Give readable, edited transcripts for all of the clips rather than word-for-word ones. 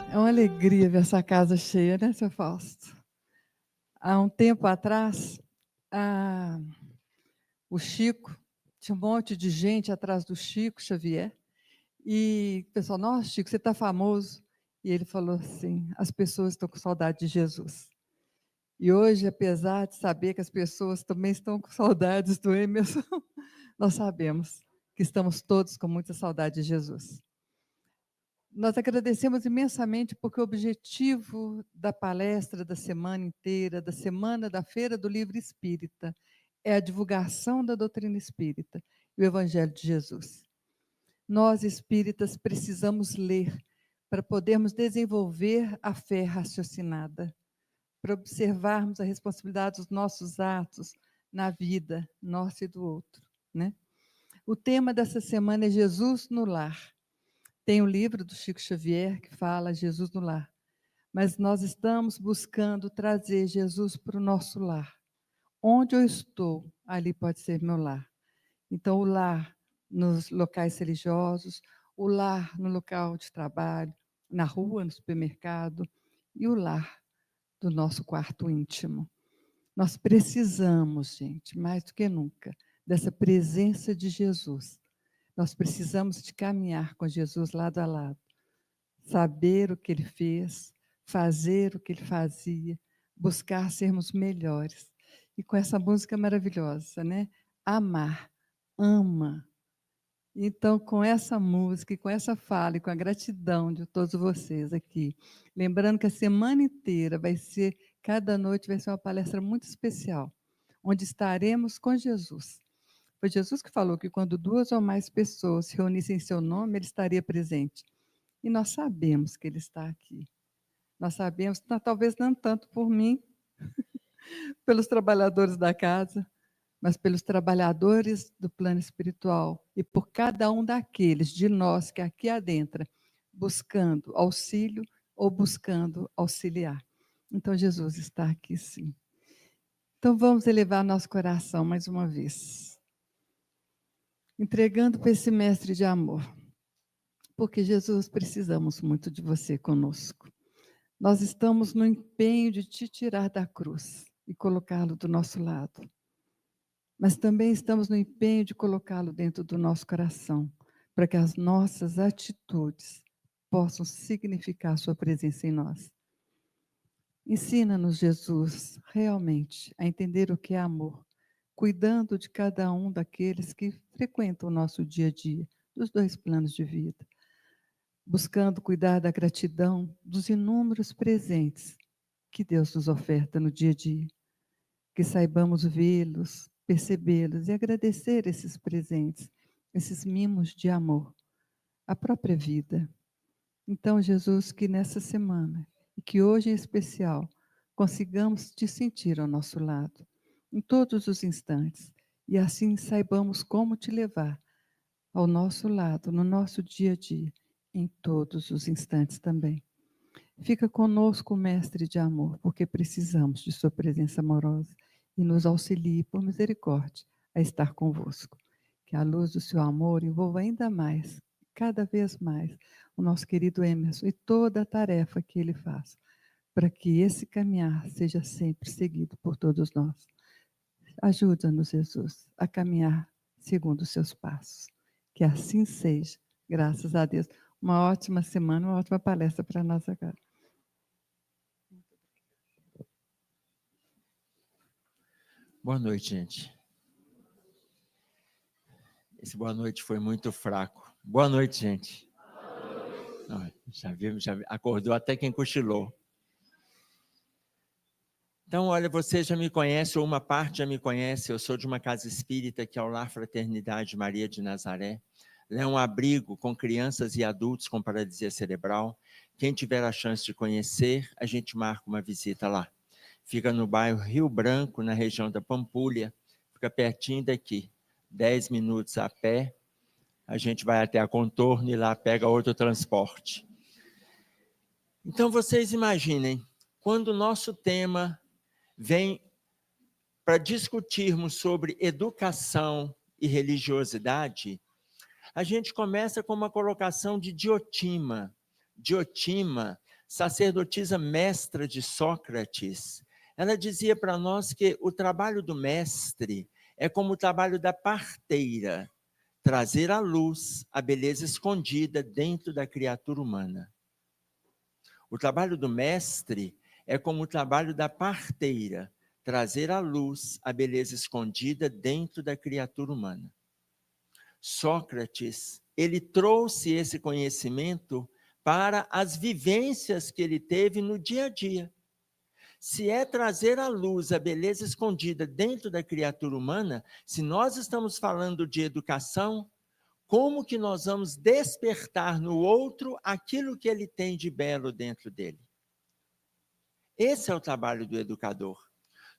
É uma alegria ver essa casa cheia, né, seu Fausto? Há um tempo atrás, ah, o Chico, tinha um monte de gente atrás do Chico Xavier, e o pessoal, nossa, Chico, você está famoso. E ele falou assim, as pessoas estão com saudade de Jesus. E hoje, apesar de saber que as pessoas também estão com saudades do Emerson, nós sabemos que estamos todos com muita saudade de Jesus. Nós agradecemos imensamente porque o objetivo da palestra da semana inteira, da semana da Feira do Livro Espírita, é a divulgação da doutrina espírita e o Evangelho de Jesus. Nós, espíritas, precisamos ler para podermos desenvolver a fé raciocinada, para observarmos a responsabilidade dos nossos atos na vida nossa e do outro, né? O tema dessa semana é Jesus no Lar. Tem um livro do Chico Xavier que fala Jesus no lar, mas nós estamos buscando trazer Jesus para o nosso lar. Onde eu estou, ali pode ser meu lar. Então, o lar nos locais religiosos, o lar no local de trabalho, na rua, no supermercado, e o lar do nosso quarto íntimo. Nós precisamos, gente, mais do que nunca, dessa presença de Jesus. Nós precisamos de caminhar com Jesus lado a lado, saber o que ele fez, fazer o que ele fazia, buscar sermos melhores. E com essa música maravilhosa, né? Amar, ama. Então, com essa música, e com essa fala, e com a gratidão de todos vocês aqui, lembrando que a semana inteira vai ser, cada noite vai ser uma palestra muito especial, onde estaremos com Jesus. Foi Jesus que falou que quando duas ou mais pessoas se reunissem em seu nome, ele estaria presente. E nós sabemos que ele está aqui. Nós sabemos, talvez não tanto por mim, pelos trabalhadores da casa, mas pelos trabalhadores do plano espiritual e por cada um daqueles de nós que aqui adentra, buscando auxílio ou buscando auxiliar. Então, Jesus está aqui sim. Então, vamos elevar nosso coração mais uma vez, entregando para esse mestre de amor, porque Jesus, precisamos muito de você conosco. Nós estamos no empenho de te tirar da cruz e colocá-lo do nosso lado. Mas também estamos no empenho de colocá-lo dentro do nosso coração, para que as nossas atitudes possam significar a sua presença em nós. Ensina-nos, Jesus, realmente a entender o que é amor, cuidando de cada um daqueles que frequentam o nosso dia a dia, dos dois planos de vida, buscando cuidar da gratidão dos inúmeros presentes que Deus nos oferta no dia a dia, que saibamos vê-los, percebê-los e agradecer esses presentes, esses mimos de amor, a própria vida. Então, Jesus, que nessa semana, e que hoje em especial, consigamos te sentir ao nosso lado, em todos os instantes, e assim saibamos como te levar ao nosso lado, no nosso dia a dia, em todos os instantes também. Fica conosco, Mestre de amor, porque precisamos de sua presença amorosa e nos auxilie, por misericórdia, a estar convosco. Que a luz do seu amor envolva ainda mais, cada vez mais, o nosso querido Emerson e toda a tarefa que ele faz, para que esse caminhar seja sempre seguido por todos nós. Ajuda-nos, Jesus, a caminhar segundo os seus passos. Que assim seja, graças a Deus. Uma ótima semana, uma ótima palestra para nós agora. Boa noite, gente. Esse boa noite foi muito fraco. Boa noite, gente. Já acordou até quem cochilou. Então, olha, você já me conhece, ou uma parte já me conhece, eu sou de uma casa espírita que é o Lar Fraternidade Maria de Nazaré. Lá é um abrigo com crianças e adultos com paralisia cerebral. Quem tiver a chance de conhecer, a gente marca uma visita lá. Fica no bairro Rio Branco, na região da Pampulha, fica pertinho daqui, 10 minutos a pé. A gente vai até a Contorno e lá pega outro transporte. Então, vocês imaginem, quando o nosso tema vem para discutirmos sobre educação e religiosidade, a gente começa com uma colocação de Diotima. Diotima sacerdotisa mestra de Sócrates, ela dizia para nós que o trabalho do mestre é como o trabalho da parteira, trazer à luz a beleza escondida dentro da criatura humana. O trabalho do mestre é como o trabalho da parteira, trazer à luz a beleza escondida dentro da criatura humana. Sócrates, ele trouxe esse conhecimento para as vivências que ele teve no dia a dia. Se é trazer à luz a beleza escondida dentro da criatura humana, se nós estamos falando de educação, como que nós vamos despertar no outro aquilo que ele tem de belo dentro dele? Esse é o trabalho do educador.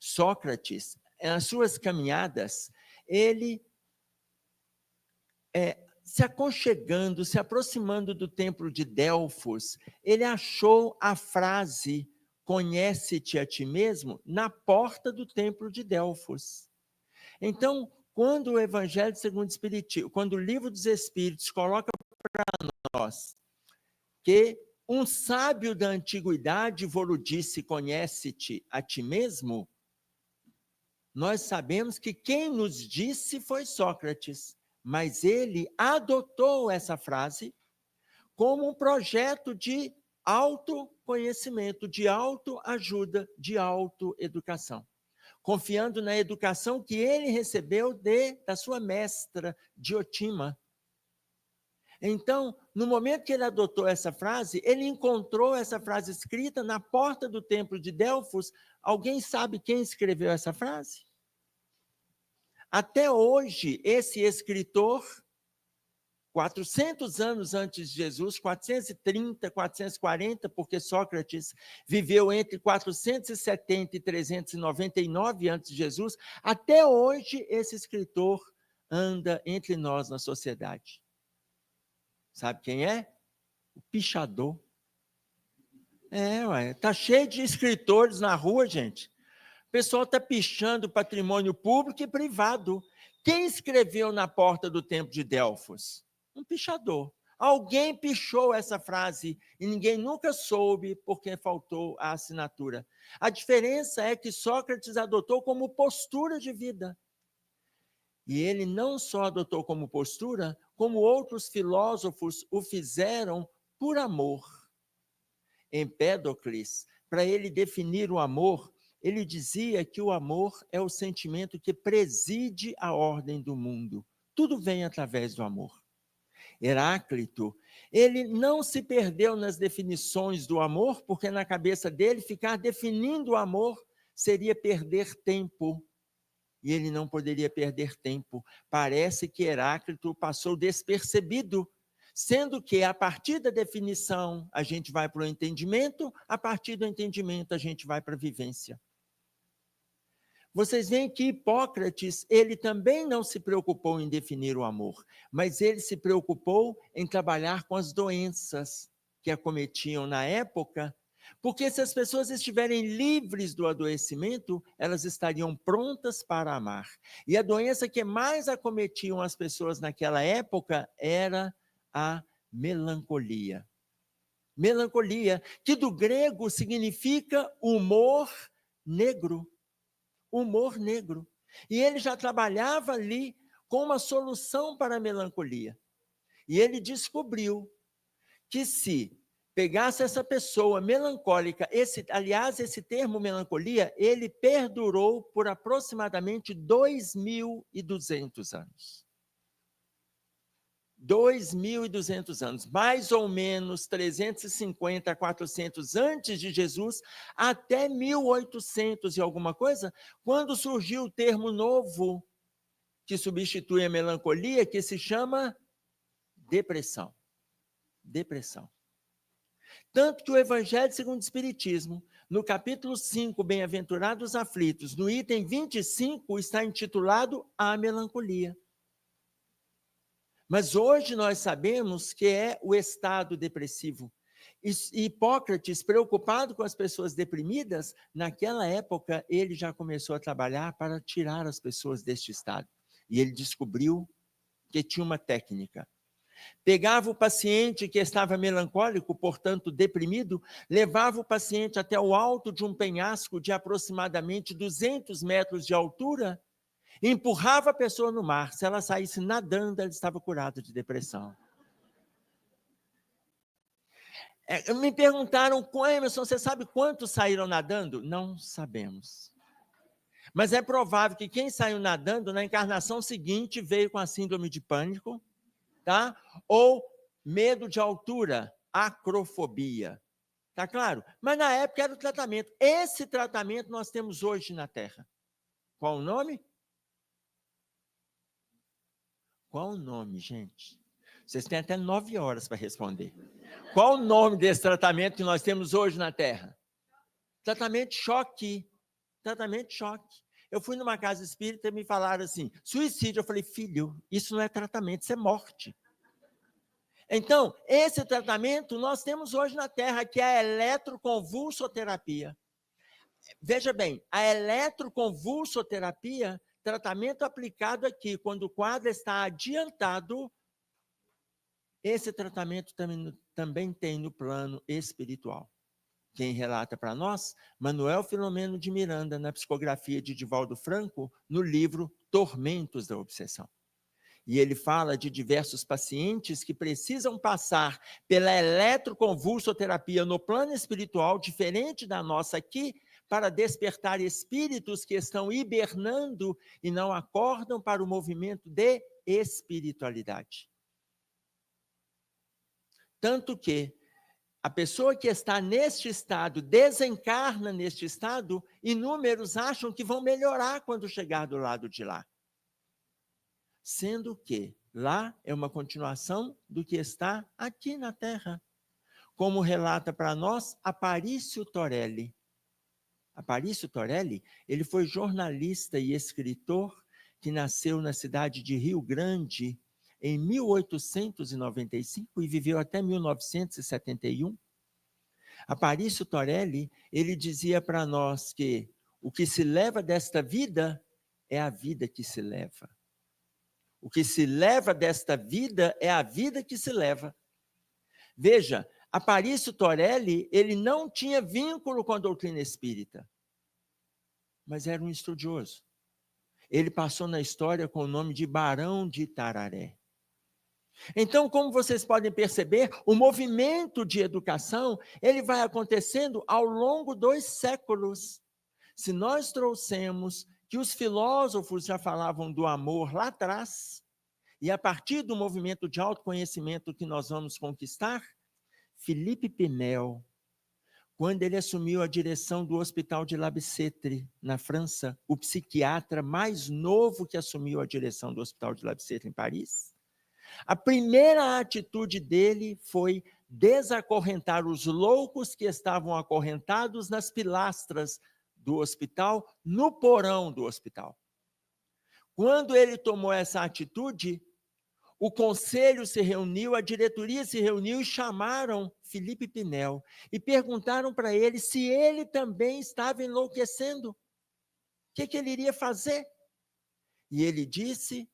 Sócrates, nas suas caminhadas, ele se aconchegando, se aproximando do templo de Delfos, ele achou a frase "conhece-te a ti mesmo" na porta do templo de Delfos. Então, quando o Evangelho segundo o Espiritismo, quando o Livro dos Espíritos coloca para nós que um sábio da antiguidade vos disse "conhece-te a ti mesmo", nós sabemos que quem nos disse foi Sócrates, mas ele adotou essa frase como um projeto de autoconhecimento, de autoajuda, de autoeducação, confiando na educação que ele recebeu da sua mestra, Diotima. Então, no momento que ele adotou essa frase, ele encontrou essa frase escrita na porta do templo de Delfos. Alguém sabe quem escreveu essa frase? Até hoje, esse escritor, 400 anos antes de Jesus, 430, 440, porque Sócrates viveu entre 470 e 399 antes de Jesus, até hoje esse escritor anda entre nós na sociedade. Sabe quem é? O pichador. Tá cheio de escritores na rua, gente. O pessoal está pichando patrimônio público e privado. Quem escreveu na porta do templo de Delfos? Um pichador. Alguém pichou essa frase e ninguém nunca soube porque faltou a assinatura. A diferença é que Sócrates adotou como postura de vida. E ele não só adotou como postura, como outros filósofos o fizeram por amor. Empédocles, para ele definir o amor, ele dizia que o amor é o sentimento que preside a ordem do mundo. Tudo vem através do amor. Heráclito, ele não se perdeu nas definições do amor, porque na cabeça dele ficar definindo o amor seria perder tempo. E ele não poderia perder tempo. Parece que Heráclito passou despercebido, sendo que a partir da definição a gente vai para o entendimento, a partir do entendimento a gente vai para a vivência. Vocês veem que Hipócrates, ele também não se preocupou em definir o amor, mas ele se preocupou em trabalhar com as doenças que acometiam na época, porque se as pessoas estiverem livres do adoecimento, elas estariam prontas para amar. E a doença que mais acometiam as pessoas naquela época era a melancolia. Melancolia, que do grego significa humor negro. Humor negro. E ele já trabalhava ali com uma solução para a melancolia. E ele descobriu que se pegasse essa pessoa melancólica, esse termo melancolia, ele perdurou por aproximadamente 2.200 anos. 2.200 anos, mais ou menos 350 a 400 antes de Jesus, até 1800 e alguma coisa, quando surgiu o termo novo que substitui a melancolia, que se chama depressão. Depressão. Tanto que o Evangelho segundo o Espiritismo, no capítulo 5, Bem-aventurados aflitos, no item 25, está intitulado A Melancolia. Mas hoje nós sabemos que é o estado depressivo. E Hipócrates, preocupado com as pessoas deprimidas, naquela época ele já começou a trabalhar para tirar as pessoas deste estado. E ele descobriu que tinha uma técnica. Pegava o paciente que estava melancólico, portanto deprimido, levava o paciente até o alto de um penhasco de aproximadamente 200 metros de altura, empurrava a pessoa no mar. Se ela saísse nadando, ela estava curada de depressão. Me perguntaram, Emerson, você sabe quantos saíram nadando? Não sabemos. Mas é provável que quem saiu nadando na encarnação seguinte veio com a síndrome de pânico, tá? Ou medo de altura, acrofobia. Tá claro? Mas na época era o tratamento. Esse tratamento nós temos hoje na Terra. Qual o nome? Qual o nome, gente? Vocês têm até 9 horas para responder. Qual o nome desse tratamento que nós temos hoje na Terra? Tratamento de choque. Tratamento de choque. Eu fui numa casa espírita e me falaram assim, suicídio. Eu falei, filho, isso não é tratamento, isso é morte. Então, esse tratamento nós temos hoje na Terra, que é a eletroconvulsoterapia. Veja bem, a eletroconvulsoterapia, tratamento aplicado aqui, quando o quadro está adiantado, esse tratamento também tem no plano espiritual. Quem relata para nós? Manuel Filomeno de Miranda, na psicografia de Divaldo Franco, no livro Tormentos da Obsessão. E ele fala de diversos pacientes que precisam passar pela eletroconvulsoterapia no plano espiritual, diferente da nossa aqui, para despertar espíritos que estão hibernando e não acordam para o movimento de espiritualidade. Tanto que a pessoa que está neste estado, desencarna neste estado, inúmeros acham que vão melhorar quando chegar do lado de lá. Sendo que lá é uma continuação do que está aqui na Terra. Como relata para nós Aparício Torelli. Aparício Torelli, ele foi jornalista e escritor que nasceu na cidade de Rio Grande em 1895 e viveu até 1971. Aparício Torelli, ele dizia para nós que o que se leva desta vida é a vida que se leva. O que se leva desta vida é a vida que se leva. Veja, Aparício Torelli, ele não tinha vínculo com a doutrina espírita, mas era um estudioso. Ele passou na história com o nome de Barão de Itararé. Então, como vocês podem perceber, o movimento de educação, ele vai acontecendo ao longo dos séculos. Se nós trouxemos que os filósofos já falavam do amor lá atrás, e a partir do movimento de autoconhecimento que nós vamos conquistar, Felipe Pinel, quando ele assumiu a direção do Hospital de Labicêtre, na França, o psiquiatra mais novo que assumiu a direção do Hospital de Labicêtre em Paris, a primeira atitude dele foi desacorrentar os loucos que estavam acorrentados nas pilastras do hospital, no porão do hospital. Quando ele tomou essa atitude, o conselho se reuniu, a diretoria se reuniu e chamaram Felipe Pinel e perguntaram para ele se ele também estava enlouquecendo. O que ele iria fazer? E ele disse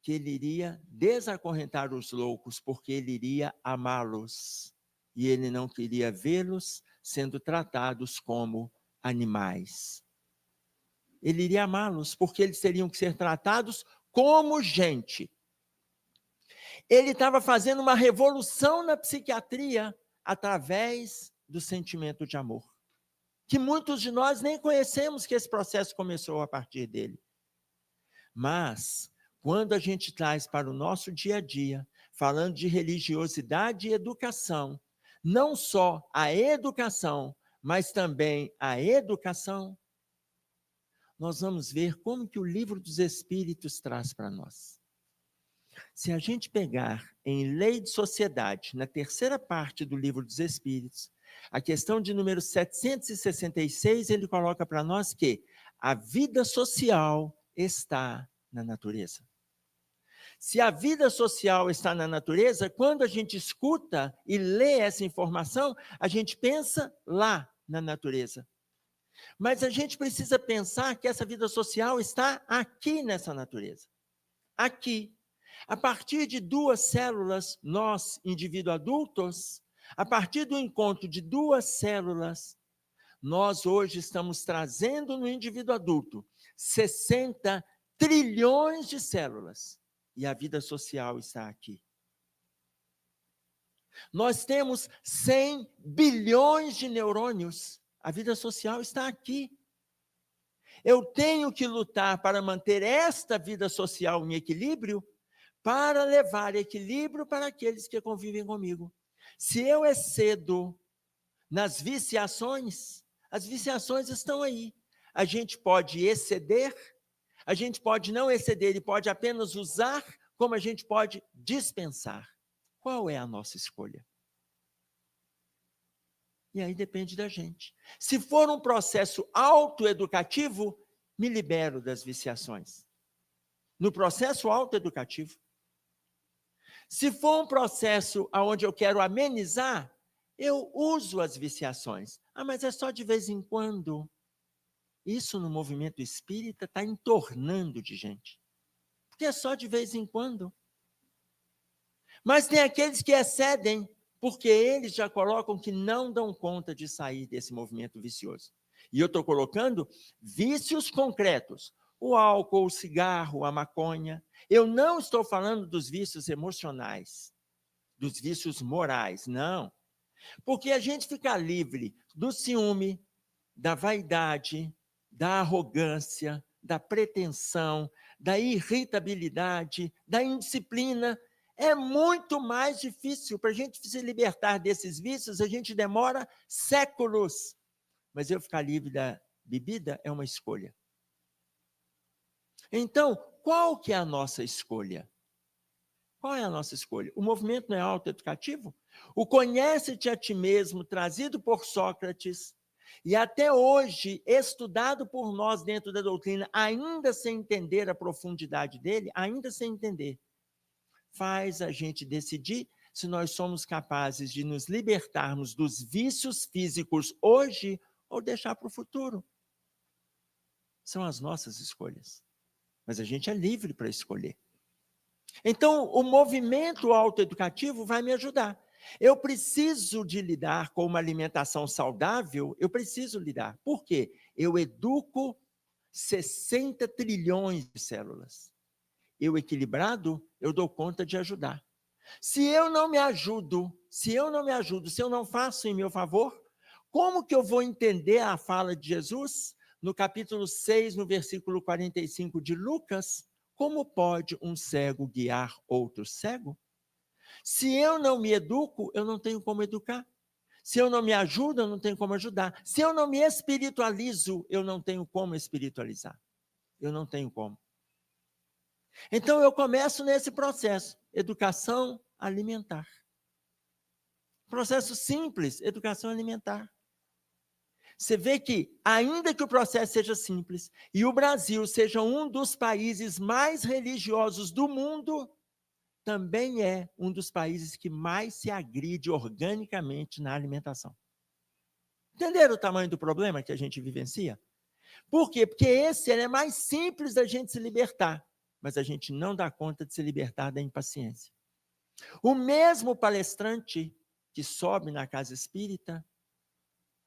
que ele iria desacorrentar os loucos, porque ele iria amá-los. E ele não queria vê-los sendo tratados como animais. Ele iria amá-los, porque eles teriam que ser tratados como gente. Ele estava fazendo uma revolução na psiquiatria através do sentimento de amor, que muitos de nós nem conhecemos que esse processo começou a partir dele. Mas, quando a gente traz para o nosso dia a dia, falando de religiosidade e educação, não só a educação, mas também a educação, nós vamos ver como que o Livro dos Espíritos traz para nós. Se a gente pegar em Lei de Sociedade, na terceira parte do Livro dos Espíritos, a questão de número 766, ele coloca para nós que a vida social está na natureza. Se a vida social está na natureza, quando a gente escuta e lê essa informação, a gente pensa lá na natureza. Mas a gente precisa pensar que essa vida social está aqui nessa natureza. Aqui. A partir de 2 células, nós, indivíduos adultos, a partir do encontro de 2 células, nós hoje estamos trazendo no indivíduo adulto 60 trilhões de células. E a vida social está aqui. Nós temos 100 bilhões de neurônios. A vida social está aqui. Eu tenho que lutar para manter esta vida social em equilíbrio, para levar equilíbrio para aqueles que convivem comigo. Se eu excedo nas viciações, as viciações estão aí. A gente pode exceder, a gente pode não exceder e pode apenas usar, como a gente pode dispensar. Qual é a nossa escolha? E aí depende da gente. Se for um processo autoeducativo, me libero das viciações. No processo autoeducativo. Se for um processo onde eu quero amenizar, eu uso as viciações. Ah, mas é só de vez em quando. Isso no movimento espírita está entornando de gente. Porque é só de vez em quando. Mas tem aqueles que excedem, porque eles já colocam que não dão conta de sair desse movimento vicioso. E eu estou colocando vícios concretos. O álcool, o cigarro, a maconha. Eu não estou falando dos vícios emocionais, dos vícios morais, não. Porque a gente fica livre do ciúme, da vaidade, da arrogância, da pretensão, da irritabilidade, da indisciplina. É muito mais difícil. Para a gente se libertar desses vícios, a gente demora séculos. Mas eu ficar livre da bebida é uma escolha. Então, qual que é a nossa escolha? Qual é a nossa escolha? O movimento não é autoeducativo? O conhece-te a ti mesmo, trazido por Sócrates, e até hoje estudado por nós dentro da doutrina, ainda sem entender a profundidade dele, ainda sem entender, faz a gente decidir se nós somos capazes de nos libertarmos dos vícios físicos hoje ou deixar para o futuro. São as nossas escolhas. Mas a gente é livre para escolher. Então, o movimento autoeducativo vai me ajudar. Eu preciso de lidar com uma alimentação saudável, eu preciso lidar. Por quê? Eu educo 60 trilhões de células. Eu equilibrado, eu dou conta de ajudar. Se eu não me ajudo, se eu não faço em meu favor, como que eu vou entender a fala de Jesus no capítulo 6, no versículo 45 de Lucas? Como pode um cego guiar outro cego? Se eu não me educo, eu não tenho como educar. Se eu não me ajudo, eu não tenho como ajudar. Se eu não me espiritualizo, eu não tenho como espiritualizar. Eu não tenho como. Então, eu começo nesse processo, educação alimentar. Processo simples, educação alimentar. Você vê que, ainda que o processo seja simples, e o Brasil seja um dos países mais religiosos do mundo, também é um dos países que mais se agride organicamente na alimentação. Entenderam o tamanho do problema que a gente vivencia? Por quê? Porque esse é mais simples da gente se libertar, mas a gente não dá conta de se libertar da impaciência. O mesmo palestrante que sobe na casa espírita,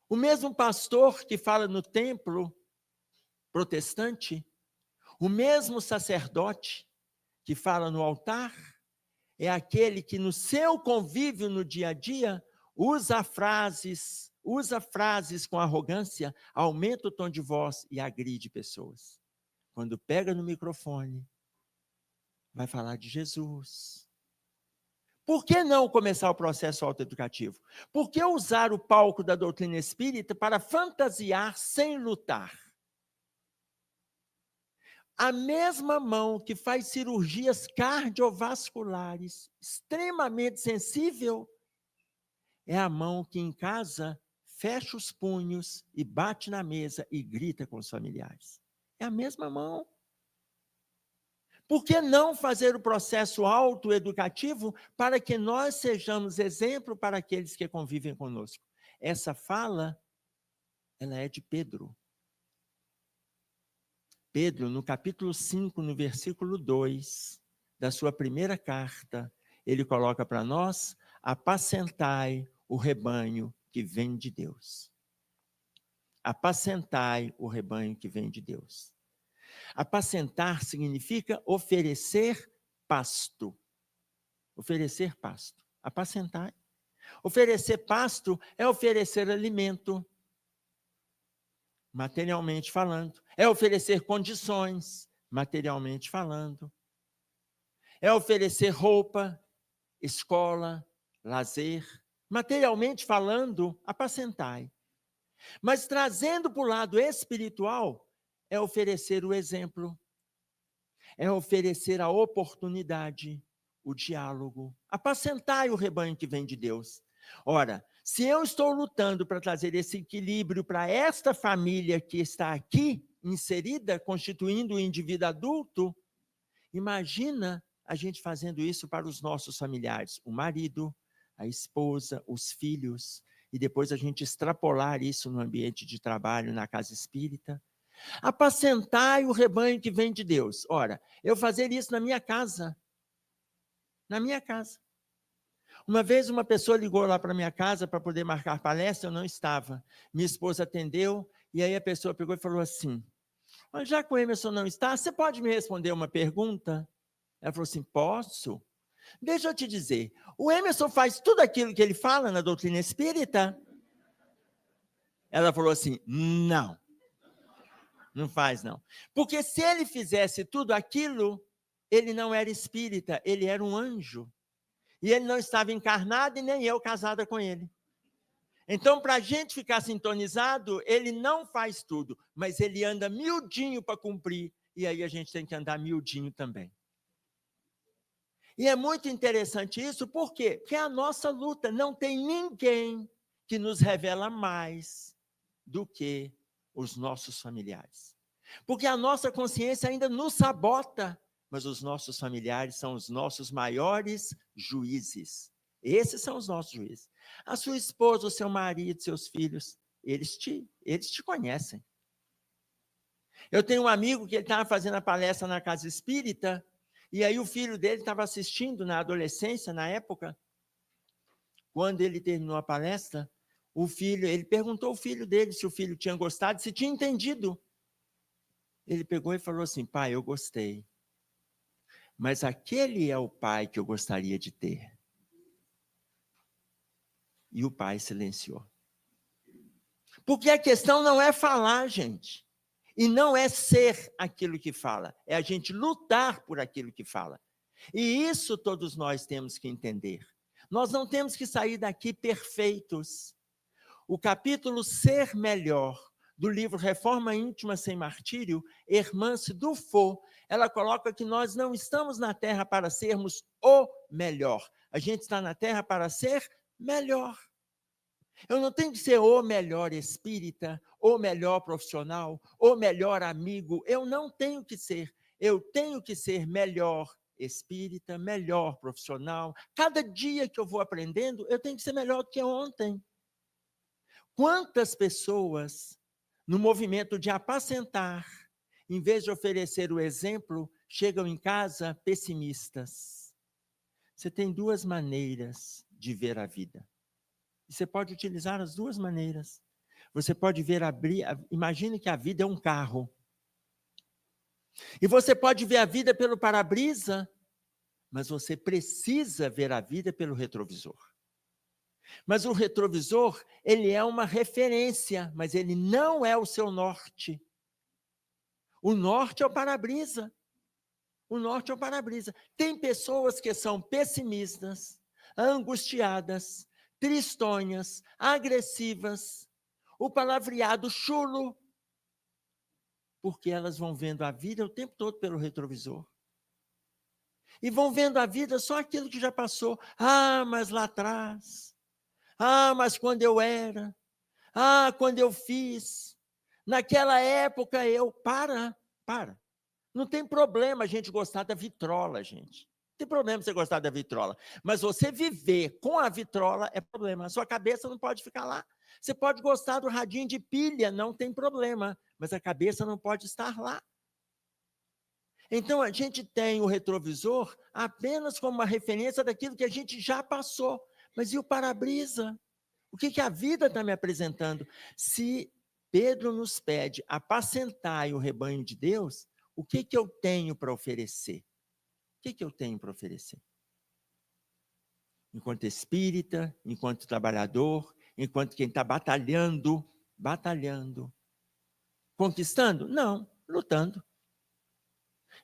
o mesmo pastor que fala no templo protestante, o mesmo sacerdote que fala no altar, é aquele que no seu convívio no dia a dia usa frases com arrogância, aumenta o tom de voz e agride pessoas. Quando pega no microfone, vai falar de Jesus. Por que não começar o processo autoeducativo? Por que usar o palco da doutrina espírita para fantasiar sem lutar? A mesma mão que faz cirurgias cardiovasculares extremamente sensível é a mão que em casa fecha os punhos e bate na mesa e grita com os familiares. É a mesma mão. Por que não fazer o processo autoeducativo para que nós sejamos exemplo para aqueles que convivem conosco? Essa fala, ela é de Pedro. Pedro, no capítulo 5, no versículo 2, da sua primeira carta, ele coloca para nós: apacentai o rebanho que vem de Deus. Apacentai o rebanho que vem de Deus. Apacentar significa oferecer pasto. Oferecer pasto. Apacentai. Oferecer pasto é oferecer alimento, materialmente falando. É oferecer condições, materialmente falando. É oferecer roupa, escola, lazer. Materialmente falando, apacentai. Mas trazendo para o lado espiritual, é oferecer o exemplo, é oferecer a oportunidade, o diálogo. Apacentai o rebanho que vem de Deus. Ora, se eu estou lutando para trazer esse equilíbrio para esta família que está aqui, inserida, constituindo o indivíduo adulto, imagina a gente fazendo isso para os nossos familiares, o marido, a esposa, os filhos, e depois a gente extrapolar isso no ambiente de trabalho, na casa espírita. Apacentai o rebanho que vem de Deus. Ora, eu fazer isso na minha casa. Na minha casa. Uma vez uma pessoa ligou lá para minha casa para poder marcar palestra, eu não estava. Minha esposa atendeu, e aí a pessoa pegou e falou assim: "Olha, já que o Emerson não está, você pode me responder uma pergunta?" Ela falou assim: "Posso? Deixa eu te dizer, o Emerson faz tudo aquilo que ele fala na doutrina espírita?" Ela falou assim: "Não, não faz não. Porque se ele fizesse tudo aquilo, ele não era espírita, ele era um anjo. E ele não estava encarnado e nem eu casada com ele. Então, para a gente ficar sintonizado, ele não faz tudo, mas ele anda miudinho para cumprir, e aí a gente tem que andar miudinho também." E é muito interessante isso, por quê? Porque é a nossa luta, não tem ninguém que nos revela mais do que os nossos familiares. Porque a nossa consciência ainda nos sabota, mas os nossos familiares são os nossos maiores juízes. Esses são os nossos juízes. A sua esposa, o seu marido, seus filhos, eles te conhecem. Eu tenho um amigo que ele estava fazendo a palestra na casa espírita, e aí o filho dele estava assistindo na adolescência, na época. Quando ele terminou a palestra, ele perguntou ao filho dele se o filho tinha gostado, se tinha entendido. Ele pegou e falou assim: "Pai, eu gostei, mas aquele é o pai que eu gostaria de ter." E o pai silenciou. Porque a questão não é falar, gente. E não é ser aquilo que fala. É a gente lutar por aquilo que fala. E isso todos nós temos que entender. Nós não temos que sair daqui perfeitos. O capítulo Ser Melhor, do livro Reforma Íntima Sem Martírio, Hermance Dufault, ela coloca que nós não estamos na Terra para sermos o melhor. A gente está na Terra para ser melhor. Eu não tenho que ser o melhor espírita, o melhor profissional, o melhor amigo. Eu não tenho que ser. Eu tenho que ser melhor espírita, melhor profissional. Cada dia que eu vou aprendendo, eu tenho que ser melhor do que ontem. Quantas pessoas, no movimento de apacentar, em vez de oferecer o exemplo, chegam em casa pessimistas? Você tem duas maneiras de ver a vida. E você pode utilizar as duas maneiras. Você pode ver imagine que a vida é um carro. E você pode ver a vida pelo para-brisa, mas você precisa ver a vida pelo retrovisor. Mas o retrovisor, ele é uma referência, mas ele não é o seu norte. O norte é o para-brisa. O norte é o para-brisa. Tem pessoas que são pessimistas, angustiadas, tristonhas, agressivas, o palavreado chulo, porque elas vão vendo a vida o tempo todo pelo retrovisor. E vão vendo a vida só aquilo que já passou. Ah, mas lá atrás. Ah, mas quando eu era. Ah, quando eu fiz. Naquela época eu... Para. Não tem problema a gente gostar da vitrola, gente. Não tem problema você gostar da vitrola. Mas você viver com a vitrola é problema. A sua cabeça não pode ficar lá. Você pode gostar do radinho de pilha, não tem problema. Mas a cabeça não pode estar lá. Então, a gente tem o retrovisor apenas como uma referência daquilo que a gente já passou. Mas e o para-brisa? O que a vida está me apresentando? Se Pedro nos pede apacentai o rebanho de Deus, o que eu tenho para oferecer? O que eu tenho para oferecer? Enquanto espírita, enquanto trabalhador, enquanto quem está batalhando, conquistando? Não, lutando.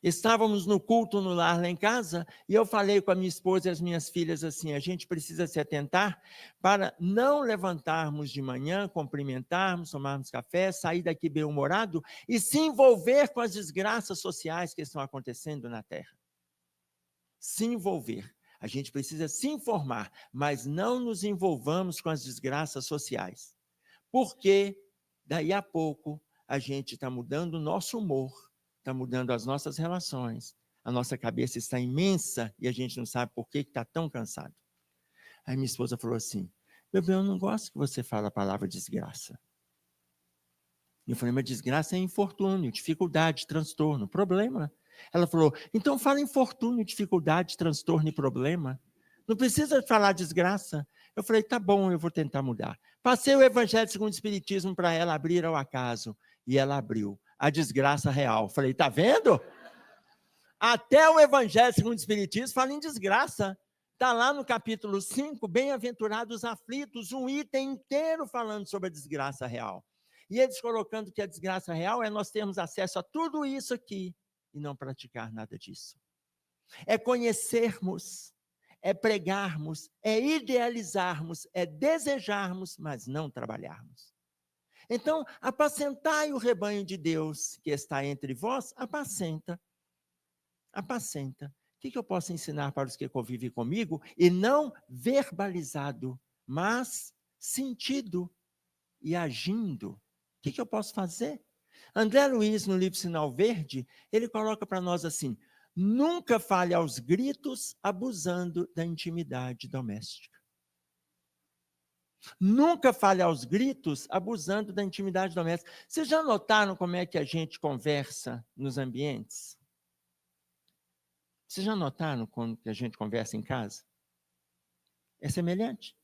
Estávamos no culto no lar lá em casa, e eu falei com a minha esposa e as minhas filhas assim, a gente precisa se atentar para não levantarmos de manhã, cumprimentarmos, tomarmos café, sair daqui bem-humorado e se envolver com as desgraças sociais que estão acontecendo na Terra. Se envolver. A gente precisa se informar, mas não nos envolvamos com as desgraças sociais. Porque daí a pouco a gente está mudando o nosso humor, está mudando as nossas relações, a nossa cabeça está imensa e a gente não sabe por que está tão cansado. Aí minha esposa falou assim, meu bem, eu não gosto que você fale a palavra desgraça. Eu falei, mas desgraça é infortúnio, dificuldade, transtorno, problema. Ela falou, então fala infortúnio, dificuldade, transtorno e problema. Não precisa falar desgraça. Eu falei, tá bom, eu vou tentar mudar. Passei o Evangelho segundo o Espiritismo para ela abrir ao acaso. E ela abriu. A desgraça real. Falei, tá vendo? Até o Evangelho segundo o Espiritismo fala em desgraça. Está lá no capítulo 5, bem-aventurados aflitos, um item inteiro falando sobre a desgraça real. E eles colocando que a desgraça real é nós termos acesso a tudo isso aqui e não praticar nada disso. É conhecermos, é pregarmos, é idealizarmos, é desejarmos, mas não trabalharmos. Então, apacentai o rebanho de Deus que está entre vós, apacenta. Apacenta. O que eu posso ensinar para os que convivem comigo? E não verbalizado, mas sentido e agindo. O que eu posso fazer? André Luiz, no livro Sinal Verde, ele coloca para nós assim, nunca fale aos gritos abusando da intimidade doméstica. Nunca fale aos gritos abusando da intimidade doméstica. Vocês já notaram como é que a gente conversa nos ambientes? Vocês já notaram quando a gente conversa em casa? É semelhante?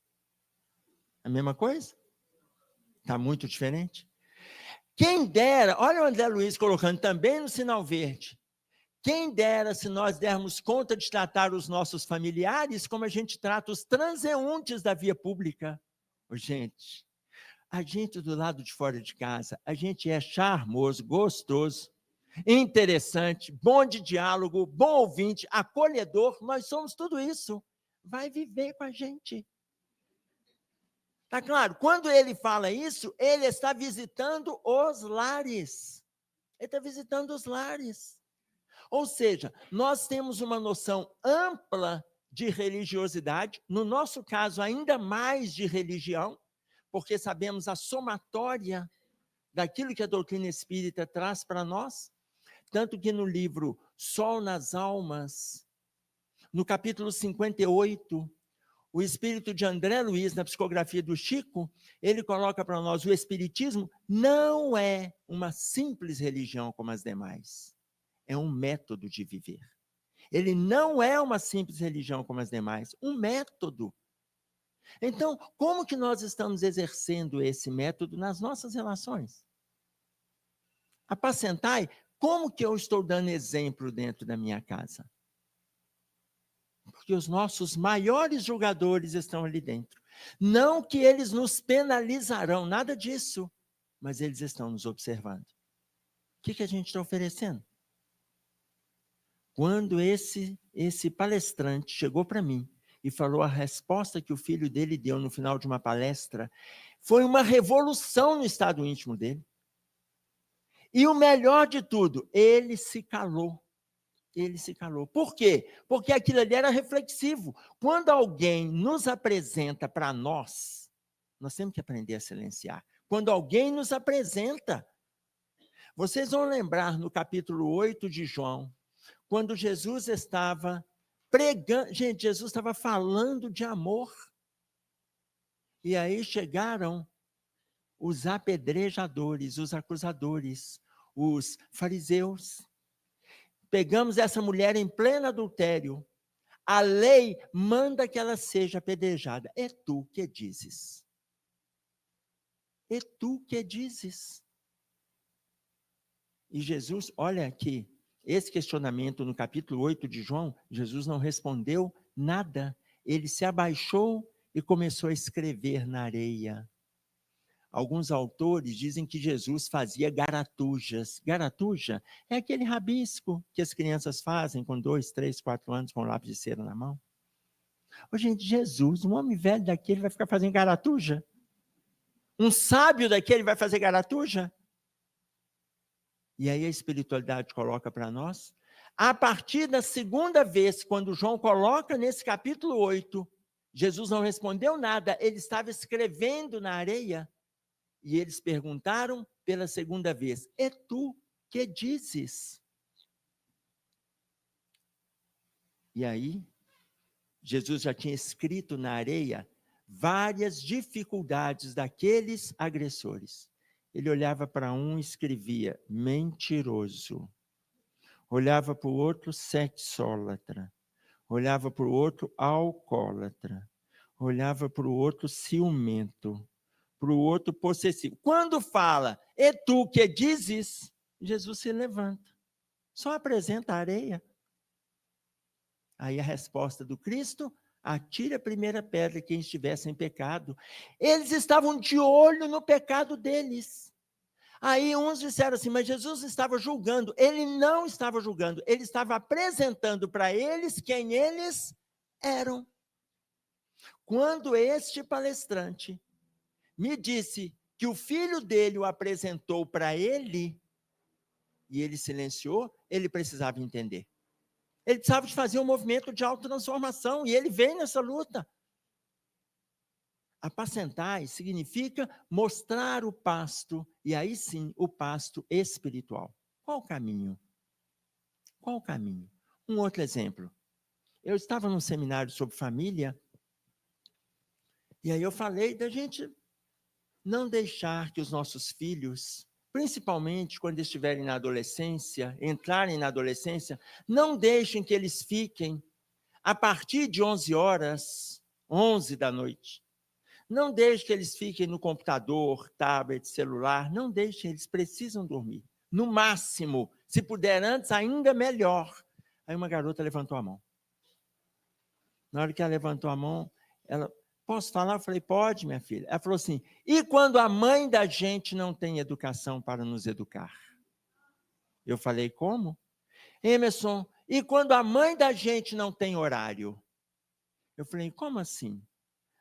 A mesma coisa? Está muito diferente? Quem dera, olha o André Luiz colocando também no Sinal Verde, quem dera se nós dermos conta de tratar os nossos familiares como a gente trata os transeuntes da via pública. Gente, a gente do lado de fora de casa, a gente é charmoso, gostoso, interessante, bom de diálogo, bom ouvinte, acolhedor, nós somos tudo isso. Vai viver com a gente. Tá claro? Quando ele fala isso, ele está visitando os lares. Ele está visitando os lares. Ou seja, nós temos uma noção ampla de religiosidade, no nosso caso, ainda mais de religião, porque sabemos a somatória daquilo que a doutrina espírita traz para nós. Tanto que no livro Sol nas Almas, no capítulo 58, o espírito de André Luiz, na psicografia do Chico, ele coloca para nós, o espiritismo não é uma simples religião como as demais. É um método de viver. Ele não é uma simples religião como as demais, um método. Então, como que nós estamos exercendo esse método nas nossas relações? Apacentai, como que eu estou dando exemplo dentro da minha casa? Porque os nossos maiores julgadores estão ali dentro. Não que eles nos penalizarão, nada disso, mas eles estão nos observando. O que a gente está oferecendo? Quando esse palestrante chegou para mim e falou a resposta que o filho dele deu no final de uma palestra, foi uma revolução no estado íntimo dele. E o melhor de tudo, ele se calou. Ele se calou. Por quê? Porque aquilo ali era reflexivo. Quando alguém nos apresenta para nós, nós temos que aprender a silenciar. Quando alguém nos apresenta, vocês vão lembrar no capítulo 8 de João, quando Jesus estava pregando, gente, Jesus estava falando de amor. E aí chegaram os apedrejadores, os acusadores, os fariseus. pegamos essa mulher em pleno adultério. A lei manda que ela seja apedrejada. É tu que dizes. É tu que dizes. E Jesus, olha aqui, esse questionamento no capítulo 8 de João, Jesus não respondeu nada. Ele se abaixou e começou a escrever na areia. Alguns autores dizem que Jesus fazia garatujas. Garatuja é aquele rabisco que as crianças fazem com 2, 3, 4 anos com lápis de cera na mão. Ô, gente, Jesus, um homem velho daquele vai ficar fazendo garatuja? Um sábio daquele vai fazer garatuja? E aí a espiritualidade coloca para nós, a partir da segunda vez, quando João coloca nesse capítulo 8, Jesus não respondeu nada, ele estava escrevendo na areia, e eles perguntaram pela segunda vez, é tu que dizes? E aí, Jesus já tinha escrito na areia várias dificuldades daqueles agressores. Ele olhava para um e escrevia, mentiroso. Olhava para o outro, sexólatra. Olhava para o outro, alcoólatra. Olhava para o outro, ciumento. Para o outro, possessivo. Quando fala, é tu que dizes, Jesus se levanta. Só apresenta a areia. Aí a resposta do Cristo, atire a primeira pedra quem estivesse em pecado. Eles estavam de olho no pecado deles. Aí uns disseram assim, mas Jesus estava julgando. Ele não estava julgando, ele estava apresentando para eles quem eles eram. Quando este palestrante me disse que o filho dele o apresentou para ele, e ele silenciou, ele precisava entender. Ele precisava de fazer um movimento de autotransformação, e ele veio nessa luta. Apacentar significa mostrar o pasto, e aí sim, o pasto espiritual. Qual o caminho? Qual o caminho? Um outro exemplo. Eu estava num seminário sobre família, e aí eu falei da gente não deixar que os nossos filhos, principalmente quando estiverem na adolescência, entrarem na adolescência, não deixem que eles fiquem a partir de 11 horas, 11 da noite. Não deixem que eles fiquem no computador, tablet, celular, não deixem, eles precisam dormir. No máximo, se puder antes, ainda melhor. Aí uma garota levantou a mão. Na hora que ela levantou a mão, ela, posso falar? Eu falei, pode, minha filha. Ela falou assim, e quando a mãe da gente não tem educação para nos educar? Eu falei, como? Emerson, e quando a mãe da gente não tem horário? Eu falei, como assim?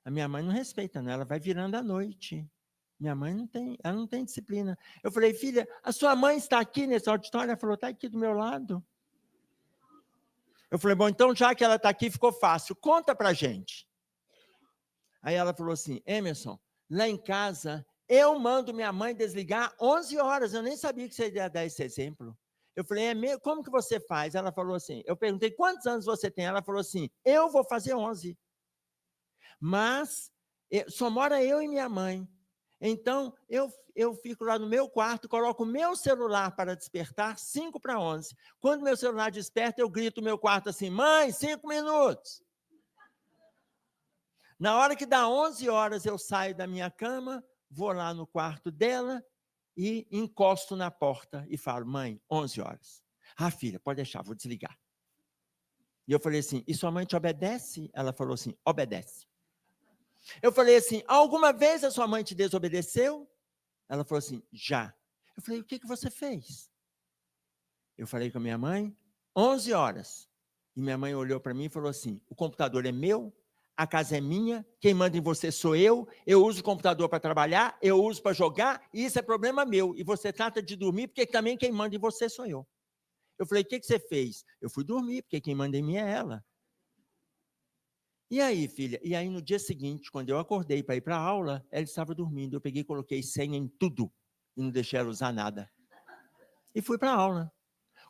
A minha mãe não respeita, não, ela vai virando à noite. Minha mãe ela não tem disciplina. Eu falei, filha, a sua mãe está aqui nesse auditório? Ela falou, está aqui do meu lado. Eu falei, bom, então já que ela está aqui, ficou fácil, conta para a gente. Aí ela falou assim, Emerson, lá em casa, eu mando minha mãe desligar 11 horas, eu nem sabia que você ia dar esse exemplo. Eu falei, como que você faz? Ela falou assim, eu perguntei, quantos anos você tem? Ela falou assim, eu vou fazer 11. Mas só mora eu e minha mãe. Então, eu fico lá no meu quarto, coloco o meu celular para despertar, 5 para 11. Quando meu celular desperta, eu grito no meu quarto assim, mãe, 5 minutos. Na hora que dá 11 horas, eu saio da minha cama, vou lá no quarto dela e encosto na porta e falo, mãe, 11 horas. Ah, filha, pode deixar, vou desligar. E eu falei assim, e sua mãe te obedece? Ela falou assim, obedece. Eu falei assim, alguma vez a sua mãe te desobedeceu? Ela falou assim, já. Eu falei, o que você fez? Eu falei com a minha mãe, 11 horas. E minha mãe olhou para mim e falou assim, o computador é meu, a casa é minha, quem manda em você sou eu uso o computador para trabalhar, eu uso para jogar, e isso é problema meu. E você trata de dormir, porque também quem manda em você sou eu. Eu falei, o que você fez? Eu fui dormir, porque quem manda em mim é ela. E aí, filha? E aí, no dia seguinte, quando eu acordei para ir para a aula, ela estava dormindo. Eu peguei e coloquei senha em tudo e não deixei ela usar nada. E fui para a aula.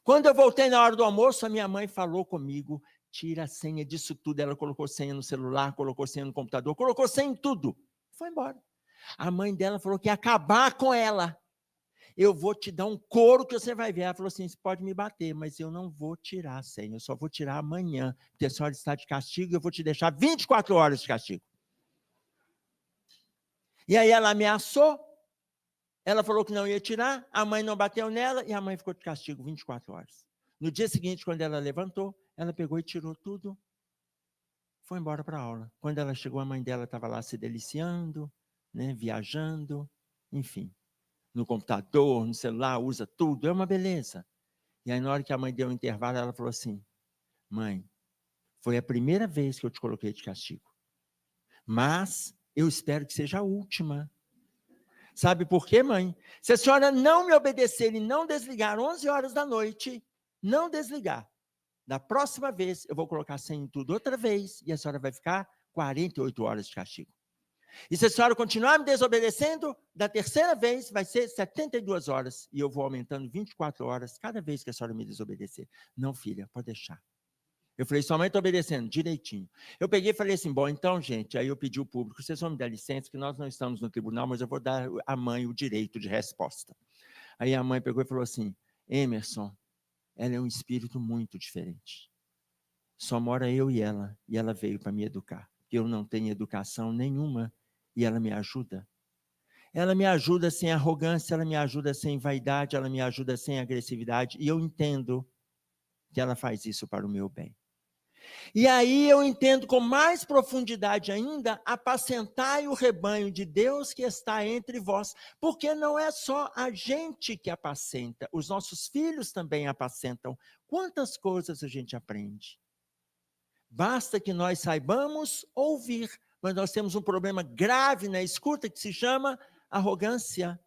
Quando eu voltei na hora do almoço, a minha mãe falou comigo, tira a senha disso tudo. Ela colocou senha no celular, colocou senha no computador, colocou senha em tudo. Foi embora. A mãe dela falou que ia acabar com ela. eu vou te dar um couro que você vai ver. Ela falou assim, você pode me bater, mas eu não vou tirar a senha, eu só vou tirar amanhã, porque a senhora está de castigo e eu vou te deixar 24 horas de castigo. E aí ela ameaçou, ela falou que não ia tirar, a mãe não bateu nela e a mãe ficou de castigo 24 horas. No dia seguinte, quando ela levantou, ela pegou e tirou tudo, foi embora para a aula. Quando ela chegou, a mãe dela estava lá se deliciando, né, viajando, enfim. No computador, no celular, usa tudo, é uma beleza. E aí, na hora que a mãe deu um intervalo, ela falou assim, mãe, foi a primeira vez que eu te coloquei de castigo, mas eu espero que seja a última. Sabe por quê, mãe? Se a senhora não me obedecer e não desligar 11 horas da noite, não desligar, da próxima vez eu vou colocar senha em tudo outra vez e a senhora vai ficar 48 horas de castigo. E se a senhora continuar me desobedecendo, da terceira vez vai ser 72 horas. E eu vou aumentando 24 horas cada vez que a senhora me desobedecer. Não, filha, pode deixar. Eu falei, sua mãe está obedecendo, direitinho. Eu peguei e falei assim, bom, então, gente, aí eu pedi ao público, vocês vão me dar licença, que nós não estamos no tribunal, mas eu vou dar à mãe o direito de resposta. Aí a mãe pegou e falou assim, Emerson, ela é um espírito muito diferente. Só mora eu e ela veio para me educar. Eu não tenho educação nenhuma. E ela me ajuda. Ela me ajuda sem arrogância, ela me ajuda sem vaidade, ela me ajuda sem agressividade, e eu entendo que ela faz isso para o meu bem. E aí eu entendo com mais profundidade ainda, apacentai o rebanho de Deus que está entre vós, porque não é só a gente que apacenta, os nossos filhos também apacentam. Quantas coisas a gente aprende? Basta que nós saibamos ouvir. Mas nós temos um problema grave na escuta que se chama arrogância.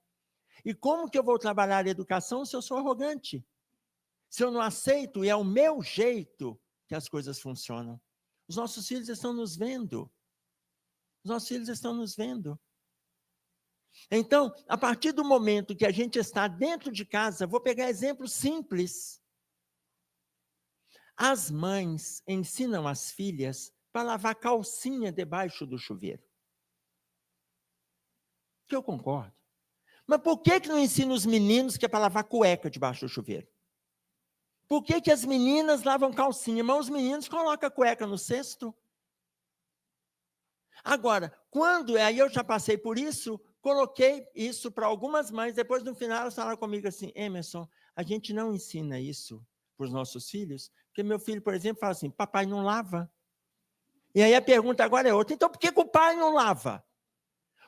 E como que eu vou trabalhar a educação se eu sou arrogante? Se eu não aceito e é o meu jeito que as coisas funcionam. Os nossos filhos estão nos vendo. Os nossos filhos estão nos vendo. Então, a partir do momento que a gente está dentro de casa, vou pegar exemplos simples. As mães ensinam as filhas para lavar calcinha debaixo do chuveiro. Que eu concordo. Mas por que não ensina os meninos que é para lavar cueca debaixo do chuveiro? Por que as meninas lavam calcinha, mas os meninos colocam a cueca no cesto? Agora, aí eu já passei por isso, coloquei isso para algumas mães, depois no final elas falaram comigo assim, Emerson, a gente não ensina isso para os nossos filhos, porque meu filho, por exemplo, fala assim, papai não lava. E aí a pergunta agora é outra, então por que o pai não lava?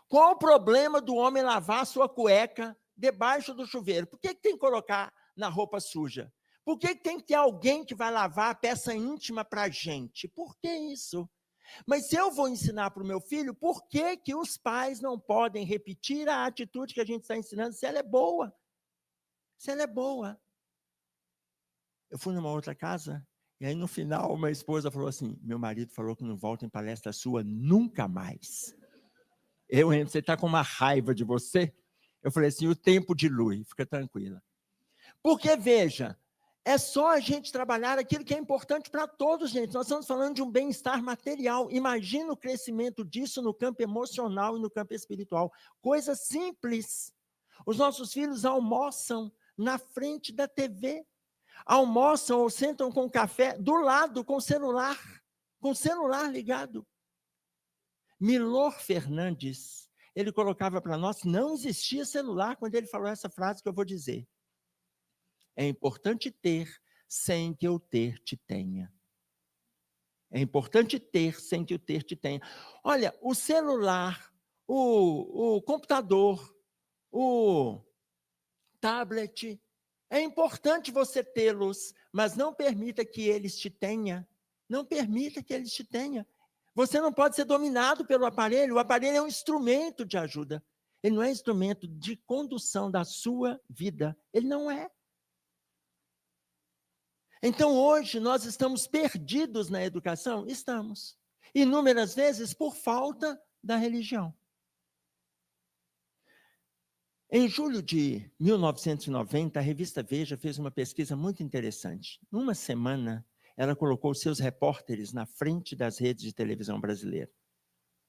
Qual o problema do homem lavar a sua cueca debaixo do chuveiro? Por que tem que colocar na roupa suja? Por que tem que ter alguém que vai lavar a peça íntima para a gente? Por que isso? Mas se eu vou ensinar para o meu filho, por que os pais não podem repetir a atitude que a gente está ensinando se ela é boa? Se ela é boa. Eu fui numa outra casa, e aí no final minha esposa falou assim, meu marido falou que não volta em palestra sua nunca mais. Você está com uma raiva de você? Eu falei assim, o tempo dilui, fica tranquila. Porque, veja, é só a gente trabalhar aquilo que é importante para todos, gente. Nós estamos falando de um bem-estar material. Imagina o crescimento disso no campo emocional e no campo espiritual. Coisa simples. Os nossos filhos almoçam na frente da TV. Almoçam ou sentam com café do lado, com o celular ligado. Milor Fernandes, ele colocava para nós, não existia celular quando ele falou essa frase que eu vou dizer. É importante ter, sem que o ter te tenha. É importante ter, sem que o ter te tenha. Olha, o celular, o computador, o tablet, é importante você tê-los, mas não permita que eles te tenham. Não permita que eles te tenham. Você não pode ser dominado pelo aparelho. O aparelho é um instrumento de ajuda. Ele não é instrumento de condução da sua vida. Ele não é. Então, hoje, nós estamos perdidos na educação? Estamos. Inúmeras vezes por falta da religião. Em julho de 1990, a revista Veja fez uma pesquisa muito interessante. Numa semana, ela colocou seus repórteres na frente das redes de televisão brasileira.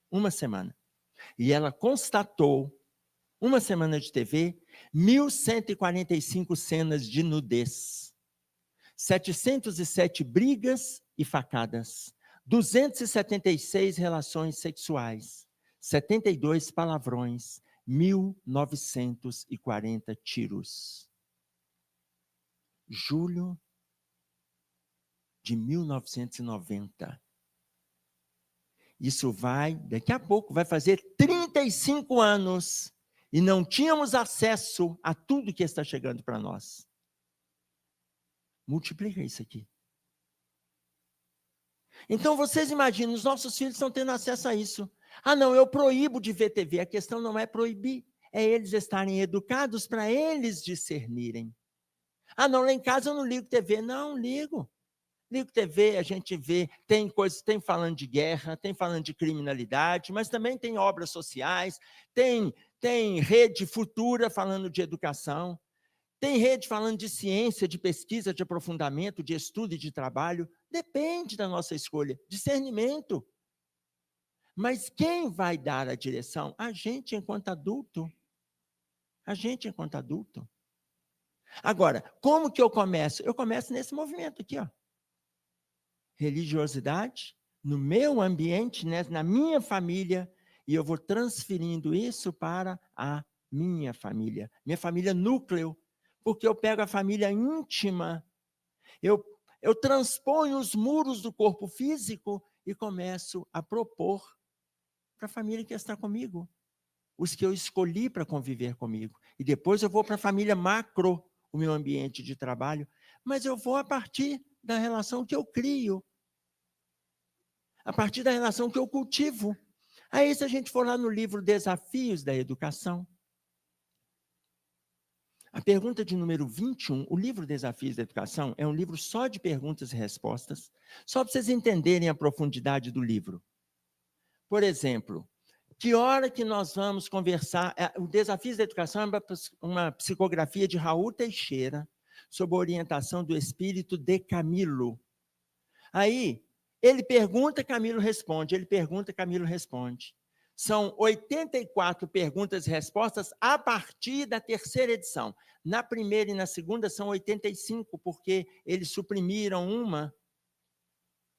Uma semana. E ela constatou Uma semana de TV, 1.145 cenas de nudez, 707 brigas e facadas, 276 relações sexuais, 72 palavrões, 1.940 tiros. Julho de 1990. Isso daqui a pouco, vai fazer 35 anos e não tínhamos acesso a tudo que está chegando para nós. Multiplica isso aqui. Então, vocês imaginam, os nossos filhos estão tendo acesso a isso. Ah, não, eu proíbo de ver TV. A questão não é proibir, é eles estarem educados para eles discernirem. Ah, não, lá em casa eu não ligo TV. Não, ligo. Ligo TV, a gente vê, tem coisas, tem falando de guerra, tem falando de criminalidade, mas também tem obras sociais, tem rede futura falando de educação, tem rede falando de ciência, de pesquisa, de aprofundamento, de estudo e de trabalho. Depende da nossa escolha, discernimento. Mas quem vai dar a direção? A gente enquanto adulto. A gente enquanto adulto. Agora, como que eu começo? Eu começo nesse movimento aqui, ó. Religiosidade, no meu ambiente, né, na minha família, e eu vou transferindo isso para a minha família núcleo, porque eu pego a família íntima, eu transponho os muros do corpo físico e começo a propor para a família que está comigo, os que eu escolhi para conviver comigo. E depois eu vou para a família macro, o meu ambiente de trabalho, mas eu vou a partir da relação que eu crio, a partir da relação que eu cultivo. Aí, se a gente for lá no livro Desafios da Educação, a pergunta de número 21, o livro Desafios da Educação, é um livro só de perguntas e respostas, só para vocês entenderem a profundidade do livro. Por exemplo, que hora que nós vamos conversar? O Desafios da Educação é uma psicografia de Raul Teixeira, sob a orientação do espírito de Camilo. Aí, ele pergunta, Camilo responde, ele pergunta, Camilo responde. São 84 perguntas e respostas a partir da terceira edição. Na primeira e na segunda são 85, porque eles suprimiram uma,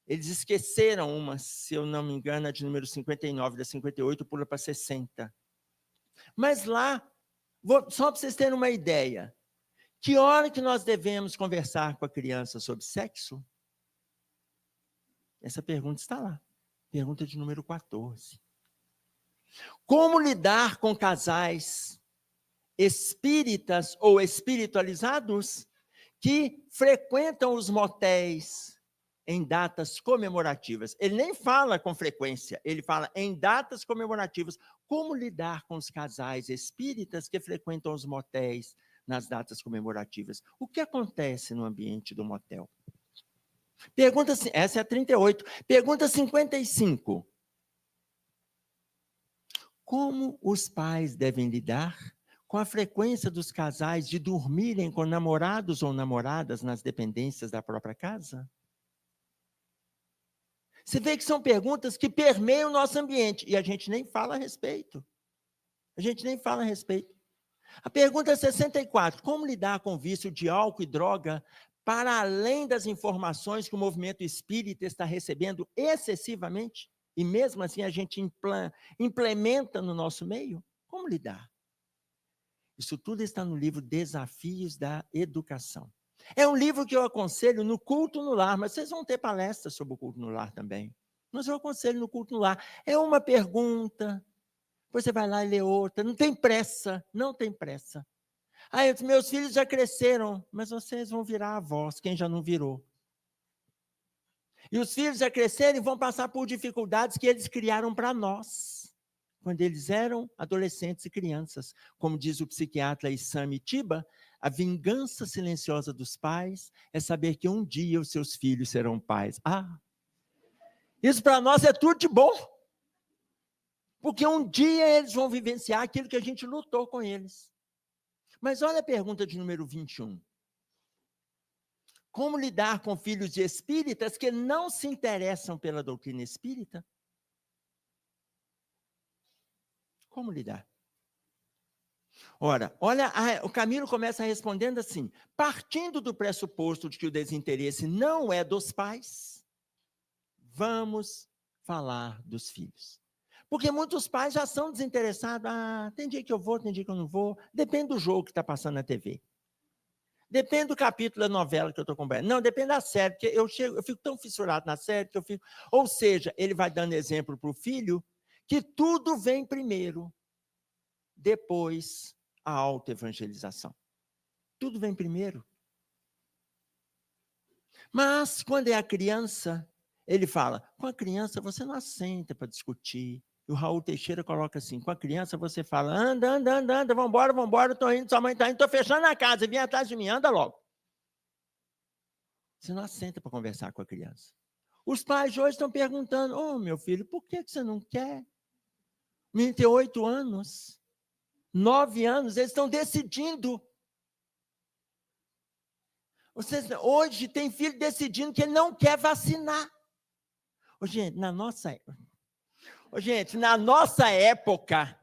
eles esqueceram uma, se eu não me engano, a de número 59, da 58 pula para 60. Mas lá, só para vocês terem uma ideia, que hora que nós devemos conversar com a criança sobre sexo? Essa pergunta está lá. Pergunta de número 14. Como lidar com casais espíritas ou espiritualizados que frequentam os motéis em datas comemorativas? Ele nem fala com frequência, ele fala em datas comemorativas. Como lidar com os casais espíritas que frequentam os motéis nas datas comemorativas? O que acontece no ambiente do motel? Pergunta, essa é a 38. Pergunta 55. Como os pais devem lidar com a frequência dos casais de dormirem com namorados ou namoradas nas dependências da própria casa? Você vê que são perguntas que permeiam o nosso ambiente e a gente nem fala a respeito. A gente nem fala a respeito. A pergunta 64. Como lidar com o vício de álcool e droga para além das informações que o movimento espírita está recebendo excessivamente, e mesmo assim a gente implementa no nosso meio? Como lidar? Isso tudo está no livro Desafios da Educação. É um livro que eu aconselho no culto no lar, mas vocês vão ter palestras sobre o culto no lar também. Mas eu aconselho no culto no lar. É uma pergunta, depois você vai lá e lê outra, não tem pressa, não tem pressa. Aí, meus filhos já cresceram, mas vocês vão virar avós, quem já não virou. E os filhos já cresceram e vão passar por dificuldades que eles criaram para nós, quando eles eram adolescentes e crianças. Como diz o psiquiatra Isami Tiba, a vingança silenciosa dos pais é saber que um dia os seus filhos serão pais. Isso para nós é tudo de bom, porque um dia eles vão vivenciar aquilo que a gente lutou com eles. Mas olha a pergunta de número 21. Como lidar com filhos de espíritas que não se interessam pela doutrina espírita? Como lidar? Ora, olha, o Camilo começa respondendo assim: partindo do pressuposto de que o desinteresse não é dos pais, vamos falar dos filhos. Porque muitos pais já são desinteressados. Ah, tem dia que eu vou, tem dia que eu não vou. Depende do jogo que está passando na TV. Depende do capítulo da novela que eu estou acompanhando. Não, depende da série, porque eu fico tão fissurado na série que eu fico. Ou seja, ele vai dando exemplo para o filho que tudo vem primeiro, depois a autoevangelização. Tudo vem primeiro. Mas, quando é a criança, ele fala, com a criança você não assenta para discutir. E o Raul Teixeira coloca assim, com a criança você fala, anda, vambora, estou indo, sua mãe está indo, estou fechando a casa, vem atrás de mim, anda logo. Você não assenta para conversar com a criança. Os pais de hoje estão perguntando, meu filho, por que você não quer? O menino tem 8 anos, 9 anos, eles estão decidindo. Hoje tem filho decidindo que ele não quer vacinar. Gente, na nossa época,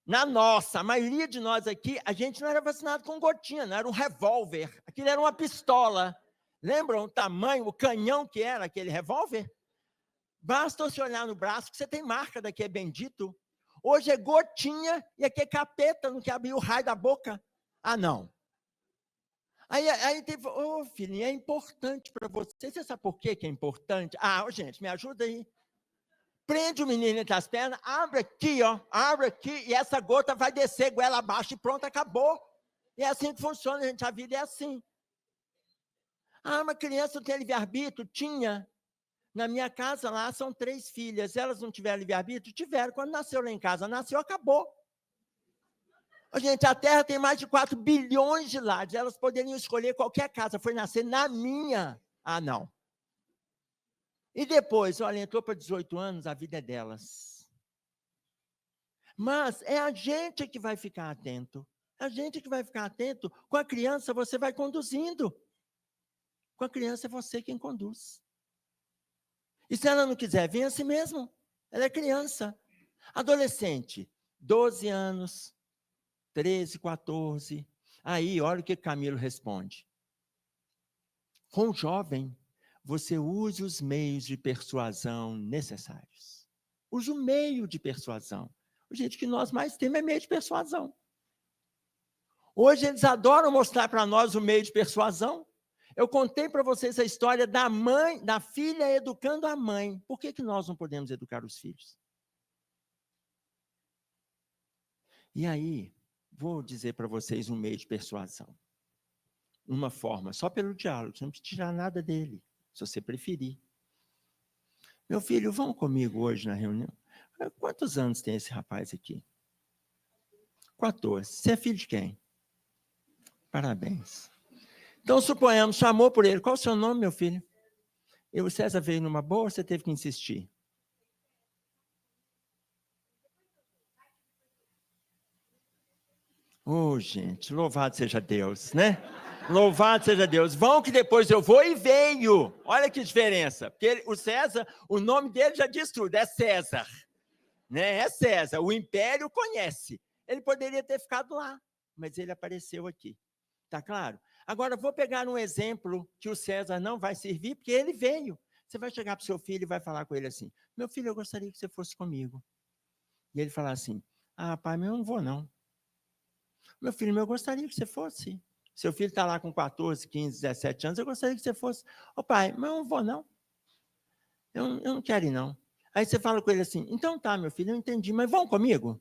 a maioria de nós aqui, a gente não era vacinado com gotinha, não era um revólver, aquilo era uma pistola. Lembram o tamanho, o canhão que era aquele revólver? Basta você olhar no braço que você tem marca daqui é bendito. Hoje é gotinha e aqui é capeta, não quer abrir o raio da boca. Ah, não. Aí teve, filhinho, é importante para você. Você sabe por que é importante? Gente, me ajuda aí. Prende o menino entre as pernas, abre aqui, e essa gota vai descer goela abaixo e pronto, acabou. E é assim que funciona, gente, a vida é assim. Uma criança não tem livre-arbítrio? Tinha. Na minha casa lá são 3 filhas, elas não tiveram livre-arbítrio? Tiveram, quando nasceu lá em casa, nasceu, acabou. Gente, a Terra tem mais de 4 bilhões de lares, elas poderiam escolher qualquer casa, foi nascer na minha. Não. E depois, olha, entrou para 18 anos, a vida é delas. Mas é a gente que vai ficar atento. A gente que vai ficar atento. Com a criança, você vai conduzindo. Com a criança, é você quem conduz. E se ela não quiser, vem assim mesmo. Ela é criança. Adolescente, 12 anos, 13, 14. Aí, olha o que Camilo responde. Com o jovem, você use os meios de persuasão necessários. Use o meio de persuasão. Gente, o que nós mais temos é meio de persuasão. Hoje eles adoram mostrar para nós o meio de persuasão. Eu contei para vocês a história da mãe, da filha educando a mãe. Por que nós não podemos educar os filhos? E aí, vou dizer para vocês um meio de persuasão. Uma forma, só pelo diálogo, você não precisa tirar nada dele, se você preferir. Meu filho, vão comigo hoje na reunião? Quantos anos tem esse rapaz aqui? 14. Você é filho de quem? Parabéns. Então, suponhamos, chamou por ele. Qual o seu nome, meu filho? O César veio numa boa ou você teve que insistir? Gente, louvado seja Deus, né? Louvado seja Deus. Vão que depois eu vou e venho. Olha que diferença. Porque o César, o nome dele já diz tudo, é César. Né? É César. O império conhece. Ele poderia ter ficado lá, mas ele apareceu aqui. Tá claro? Agora, vou pegar um exemplo que o César não vai servir, porque ele veio. Você vai chegar para o seu filho e vai falar com ele assim, meu filho, eu gostaria que você fosse comigo. E ele falar assim, pai, mas eu não vou não. Meu filho, eu gostaria que você fosse. Seu filho está lá com 14, 15, 17 anos, eu gostaria que você fosse. Pai, mas eu não vou não. Eu não quero ir não. Aí você fala com ele assim, então tá, meu filho, eu entendi, mas vão comigo?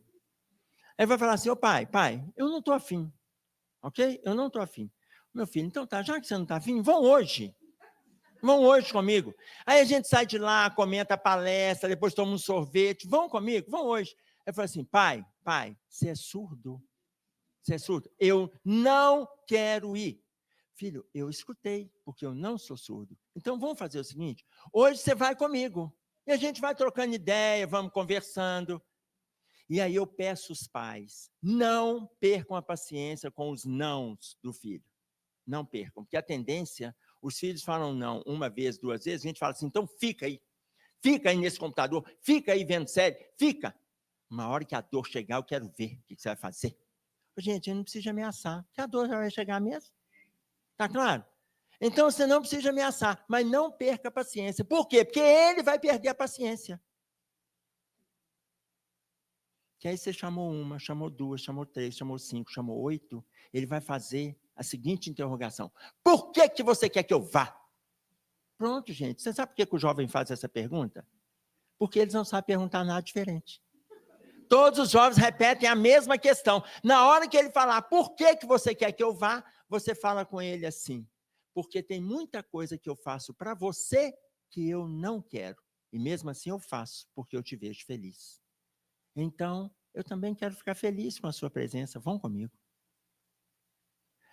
Aí vai falar assim, pai, eu não estou afim. Ok? Eu não estou afim. Meu filho, então tá, já que você não está afim, vão hoje. Vão hoje comigo. Aí a gente sai de lá, comenta a palestra, depois toma um sorvete. Vão comigo? Vão hoje. Aí fala assim, pai, você é surdo? Você é surdo? Eu não quero ir. Filho, eu escutei, porque eu não sou surdo. Então vamos fazer o seguinte, hoje você vai comigo. E a gente vai trocando ideia, vamos conversando. E aí eu peço os pais, não percam a paciência com os nãos do filho. Não percam, porque a tendência, os filhos falam não uma vez, 2 vezes, a gente fala assim, então fica aí nesse computador, fica aí vendo série, fica. Uma hora que a dor chegar, eu quero ver o que você vai fazer. Gente, não precisa ameaçar, que a dor já vai chegar mesmo. Tá claro? Então, você não precisa ameaçar, mas não perca a paciência. Por quê? Porque ele vai perder a paciência. Que aí você chamou uma, chamou duas, chamou três, chamou cinco, chamou 8, ele vai fazer a seguinte interrogação: por que que você quer que eu vá? Pronto, gente. Você sabe por que o jovem faz essa pergunta? Porque eles não sabem perguntar nada diferente. Todos os jovens repetem a mesma questão. Na hora que ele falar, por que que você quer que eu vá? Você fala com ele assim: porque tem muita coisa que eu faço para você que eu não quero. E mesmo assim eu faço, porque eu te vejo feliz. Então, eu também quero ficar feliz com a sua presença. Vão comigo.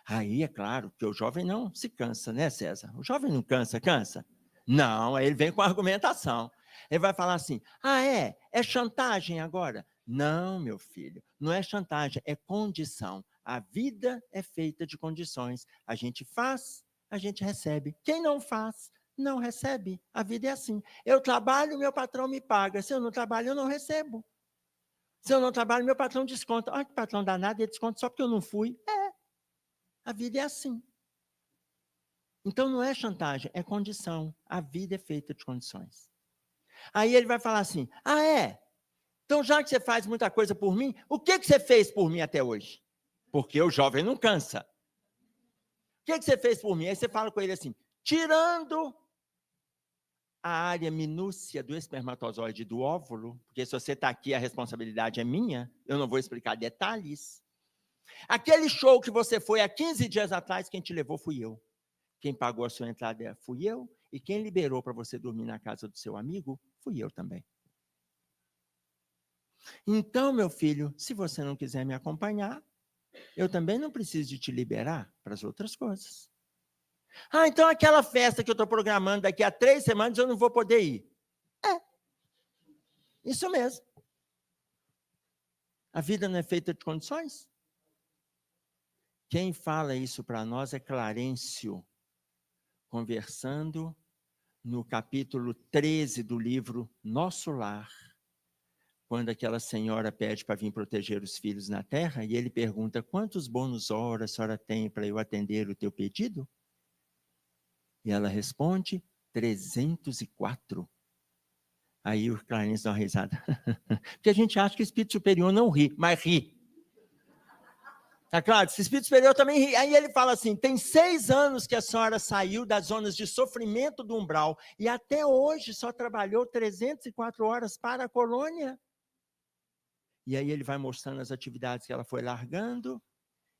Aí, é claro, que o jovem não se cansa, né, César? O jovem não cansa, cansa? Não, aí ele vem com argumentação. Ele vai falar assim, é chantagem agora? Não, meu filho, não é chantagem, é condição. A vida é feita de condições. A gente faz, a gente recebe. Quem não faz, não recebe. A vida é assim. Eu trabalho, meu patrão me paga. Se eu não trabalho, eu não recebo. Se eu não trabalho, meu patrão desconta. Olha que patrão danado, ele desconta só porque eu não fui. A vida é assim. Então não é chantagem, é condição. A vida é feita de condições. Aí ele vai falar assim, então já que você faz muita coisa por mim, o que você fez por mim até hoje? Porque o jovem não cansa. O que você fez por mim? Aí você fala com ele assim, tirando a área minúcia do espermatozoide do óvulo, porque se você está aqui, a responsabilidade é minha, eu não vou explicar detalhes. Aquele show que você foi há 15 dias atrás, quem te levou fui eu. Quem pagou a sua entrada fui eu, e quem liberou para você dormir na casa do seu amigo, fui eu também. Então, meu filho, se você não quiser me acompanhar, eu também não preciso de te liberar para as outras coisas. Então aquela festa que eu estou programando daqui a 3 semanas, eu não vou poder ir. Isso mesmo. A vida não é feita de condições? Quem fala isso para nós é Clarencio, conversando no capítulo 13 do livro Nosso Lar, quando aquela senhora pede para vir proteger os filhos na terra, e ele pergunta, quantos bônus horas a senhora tem para eu atender o teu pedido? E ela responde, 304. Aí o Clarence dá uma risada. Porque a gente acha que o espírito superior não ri, mas ri. Tá claro? Esse espírito superior também ri. Aí ele fala assim, tem 6 anos que a senhora saiu das zonas de sofrimento do umbral e até hoje só trabalhou 304 horas para a colônia. E aí ele vai mostrando as atividades que ela foi largando,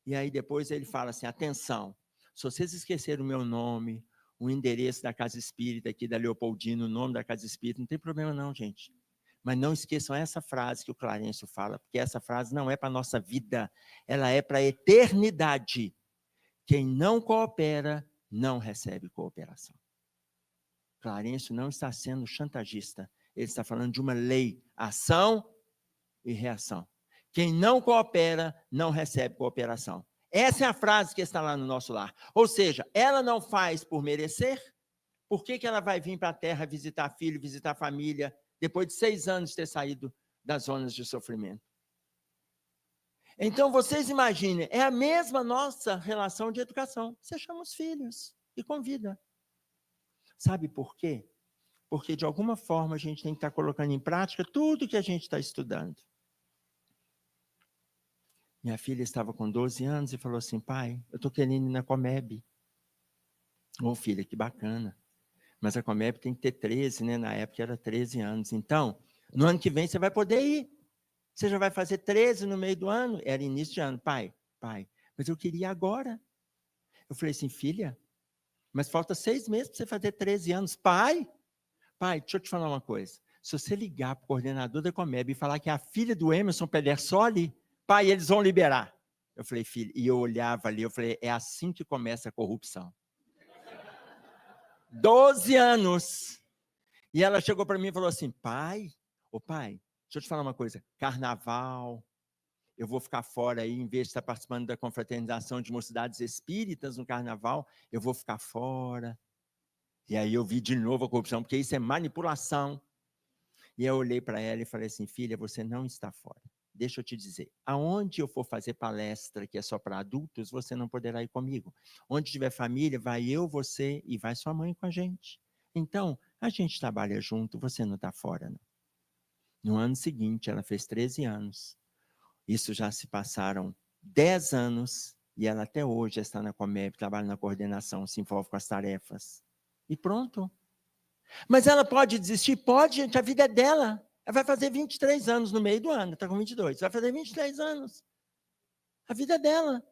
e aí depois ele fala assim, atenção, se vocês esqueceram o meu nome, o endereço da Casa Espírita aqui da Leopoldina, o nome da Casa Espírita, não tem problema não, gente. Mas não esqueçam essa frase que o Clarencio fala, porque essa frase não é para a nossa vida, ela é para a eternidade. Quem não coopera, não recebe cooperação. Clarencio não está sendo chantagista, ele está falando de uma lei, ação e reação. Quem não coopera, não recebe cooperação. Essa é a frase que está lá no Nosso Lar. Ou seja, ela não faz por merecer. Por que ela vai vir para a Terra visitar filho, visitar família, depois de 6 anos de ter saído das zonas de sofrimento? Então, vocês imaginem, é a mesma nossa relação de educação. Você chama os filhos e convida. Sabe por quê? Porque, de alguma forma, a gente tem que estar colocando em prática tudo que a gente está estudando. Minha filha estava com 12 anos e falou assim, pai, eu estou querendo ir na Comeb. Ô, filha, que bacana. Mas a Comeb tem que ter 13, né? Na época era 13 anos. Então, no ano que vem você vai poder ir. Você já vai fazer 13 no meio do ano? Era início de ano. Pai, mas eu queria agora. Eu falei assim, filha, mas falta 6 meses para você fazer 13 anos. Pai, deixa eu te falar uma coisa. Se você ligar para o coordenador da Comeb e falar que é a filha do Emerson Pedersoli, pai, eles vão liberar. Eu falei, filho, e eu olhava ali, eu falei, é assim que começa a corrupção. 12 anos. E ela chegou para mim e falou assim, pai, deixa eu te falar uma coisa, carnaval, eu vou ficar fora aí, em vez de estar participando da confraternização de mocidades espíritas no carnaval, eu vou ficar fora. E aí eu vi de novo a corrupção, porque isso é manipulação. E eu olhei para ela e falei assim, filha, você não está fora. deixa eu te dizer, aonde eu for fazer palestra que é só para adultos, você não poderá ir comigo. Onde tiver família, vai eu, você e vai sua mãe com a gente. Então, a gente trabalha junto, você não está fora, não. No ano seguinte, ela fez 13 anos. Isso já se passaram 10 anos e ela até hoje está na Comeb, trabalha na coordenação, se envolve com as tarefas. E pronto. Mas ela pode desistir? Pode, gente, a vida é dela. Ela vai fazer 23 anos no meio do ano, está com 22. Vai fazer 23 anos. A vida é dela.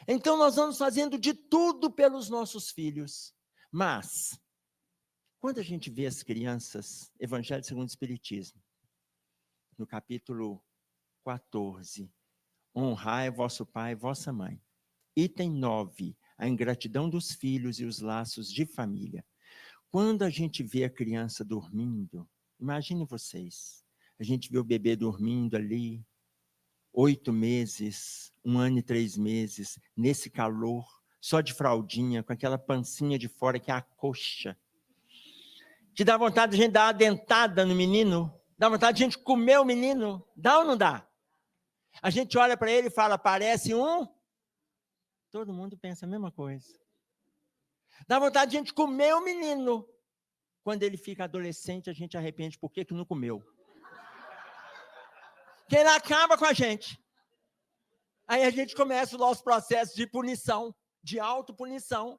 Então, nós vamos fazendo de tudo pelos nossos filhos. Mas, quando a gente vê as crianças, Evangelho segundo o Espiritismo, no capítulo 14, honrai vosso pai e vossa mãe. Item 9, a ingratidão dos filhos e os laços de família. Quando a gente vê a criança dormindo, imagine vocês, a gente vê o bebê dormindo ali, 8 meses, 1 ano e 3 meses, nesse calor, só de fraldinha, com aquela pancinha de fora que é a coxa. Que dá vontade de a gente dar uma dentada no menino, dá vontade de a gente comer o menino, dá ou não dá? A gente olha para ele e fala, parece um... Todo mundo pensa a mesma coisa. Dá vontade de a gente comer o menino. Quando ele fica adolescente, a gente arrepende por que não comeu. Que ele acaba com a gente. Aí a gente começa o nosso processo de punição, de autopunição.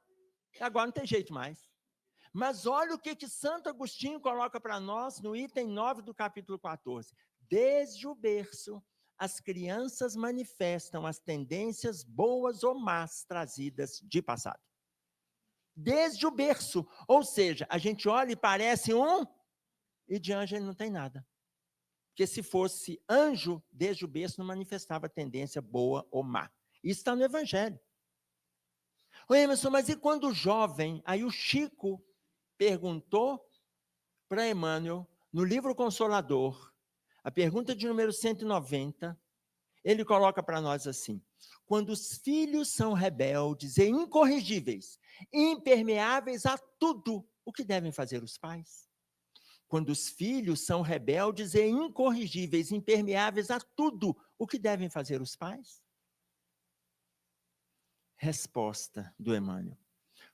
E agora não tem jeito mais. Mas olha o que Santo Agostinho coloca para nós no item 9 do capítulo 14. Desde o berço, as crianças manifestam as tendências boas ou más trazidas de passado. Desde o berço. Ou seja, a gente olha e parece um, e de anjo ele não tem nada. Porque se fosse anjo, desde o berço não manifestava tendência boa ou má. Isso está no Evangelho. Ô Emerson, mas e quando jovem? Aí o Chico perguntou para Emmanuel, no livro Consolador, a pergunta de número 190, ele coloca para nós assim, quando os filhos são rebeldes e incorrigíveis, impermeáveis a tudo, o que devem fazer os pais? Quando os filhos são rebeldes e incorrigíveis, impermeáveis a tudo, o que devem fazer os pais? Resposta do Emmanuel.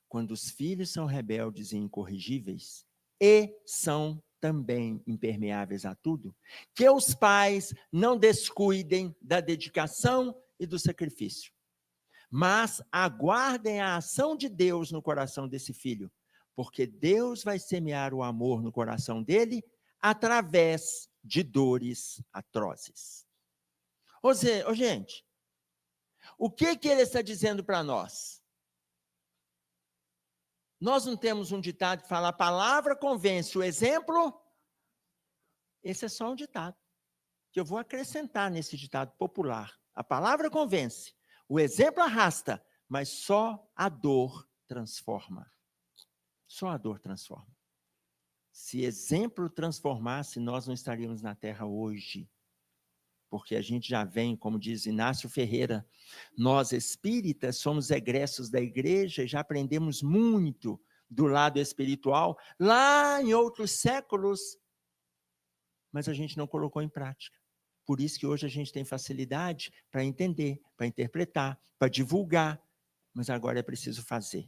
Quando os filhos são rebeldes e incorrigíveis, e são também impermeáveis a tudo, que os pais não descuidem da dedicação e do sacrifício, mas aguardem a ação de Deus no coração desse filho, porque Deus vai semear o amor no coração dele através de dores atrozes. Gente, o que ele está dizendo para nós? Nós não temos um ditado que fala, a palavra convence, o exemplo... Esse é só um ditado, que eu vou acrescentar nesse ditado popular. A palavra convence, o exemplo arrasta, mas só a dor transforma. Só a dor transforma. Se exemplo transformasse, nós não estaríamos na Terra hoje. Porque a gente já vem, como diz Inácio Ferreira, nós espíritas somos egressos da igreja, já aprendemos muito do lado espiritual, lá em outros séculos, mas a gente não colocou em prática. Por isso que hoje a gente tem facilidade para entender, para interpretar, para divulgar, mas agora é preciso fazer.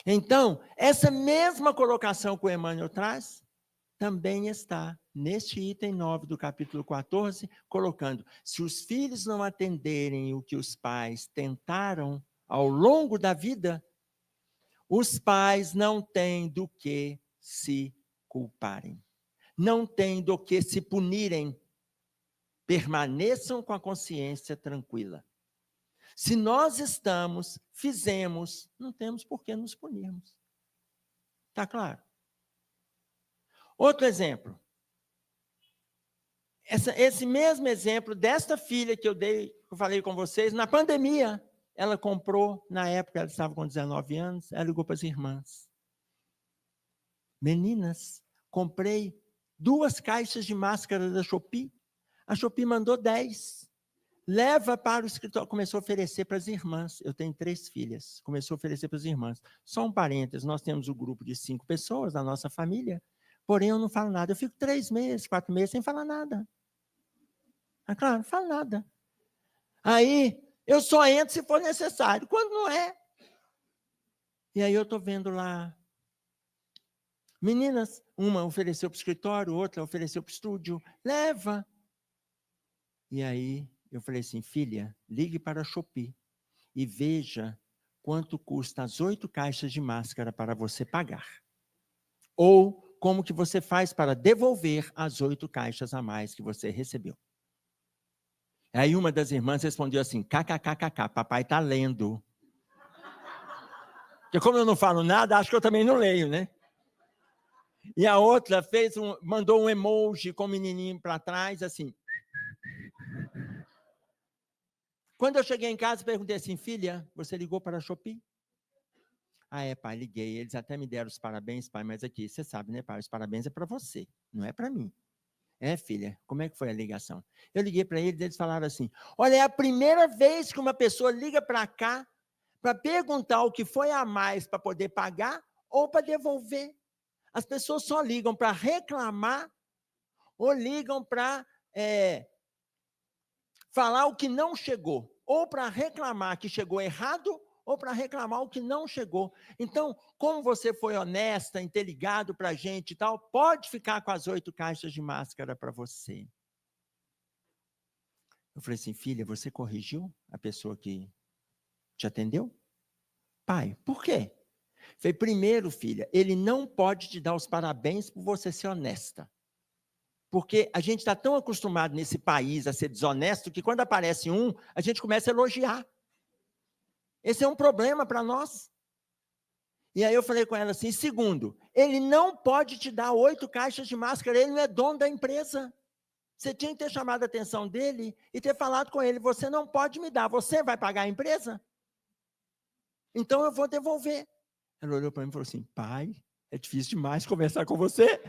Então, essa mesma colocação que o Emmanuel traz, também está neste item 9 do capítulo 14, colocando, se os filhos não atenderem o que os pais tentaram ao longo da vida, os pais não têm do que se culparem. Não têm do que se punirem, permaneçam com a consciência tranquila. Se nós fizemos, não temos por que nos punirmos. Está claro? Outro exemplo. Esse mesmo exemplo desta filha que eu falei com vocês, na pandemia, ela comprou, na época ela estava com 19 anos, ela ligou para as irmãs. Meninas, comprei 2 caixas de máscara da Shopee, a Shopee mandou 10. Leva para o escritório, começou a oferecer para as irmãs, eu tenho 3 filhas, começou a oferecer para as irmãs. Só um parênteses, nós temos um grupo de 5 pessoas na nossa família, porém eu não falo nada, eu fico 3 meses, 4 meses sem falar nada. Ah, claro, não fala nada. Aí, eu só entro se for necessário. Quando não é. E aí eu estou vendo lá. Meninas, uma ofereceu para o escritório, outra ofereceu para o estúdio. Leva. E aí eu falei assim, filha, ligue para a Shopee e veja quanto custa as 8 caixas de máscara para você pagar. Ou como que você faz para devolver as 8 caixas a mais que você recebeu. Aí uma das irmãs respondeu assim, kkkk, papai está lendo. Porque como eu não falo nada, acho que eu também não leio, né? E a outra mandou um emoji com o menininho para trás, assim. Quando eu cheguei em casa, perguntei assim, filha, você ligou para a Shopee? Ah, é, pai, liguei. Eles até me deram os parabéns, pai, mas aqui, você sabe, né, pai? Os parabéns é para você, não é para mim. É, filha, como é que foi a ligação? Eu liguei para eles falaram assim, olha, é a primeira vez que uma pessoa liga para cá para perguntar o que foi a mais para poder pagar ou para devolver. As pessoas só ligam para reclamar ou ligam para falar o que não chegou, ou para reclamar que chegou errado, ou para reclamar o que não chegou. Então, como você foi honesta, interligado para a gente e tal, pode ficar com as 8 caixas de máscara para você. Eu falei assim, filha, você corrigiu a pessoa que te atendeu? Pai, por quê? Falei, primeiro, filha, ele não pode te dar os parabéns por você ser honesta. Porque a gente está tão acostumado nesse país a ser desonesto que quando aparece um, a gente começa a elogiar. Esse é um problema para nós. E aí eu falei com ela assim, segundo, ele não pode te dar 8 caixas de máscara, ele não é dono da empresa. Você tinha que ter chamado a atenção dele e ter falado com ele, você não pode me dar, você vai pagar a empresa? Então eu vou devolver. Ela olhou para mim e falou assim, pai, é difícil demais conversar com você.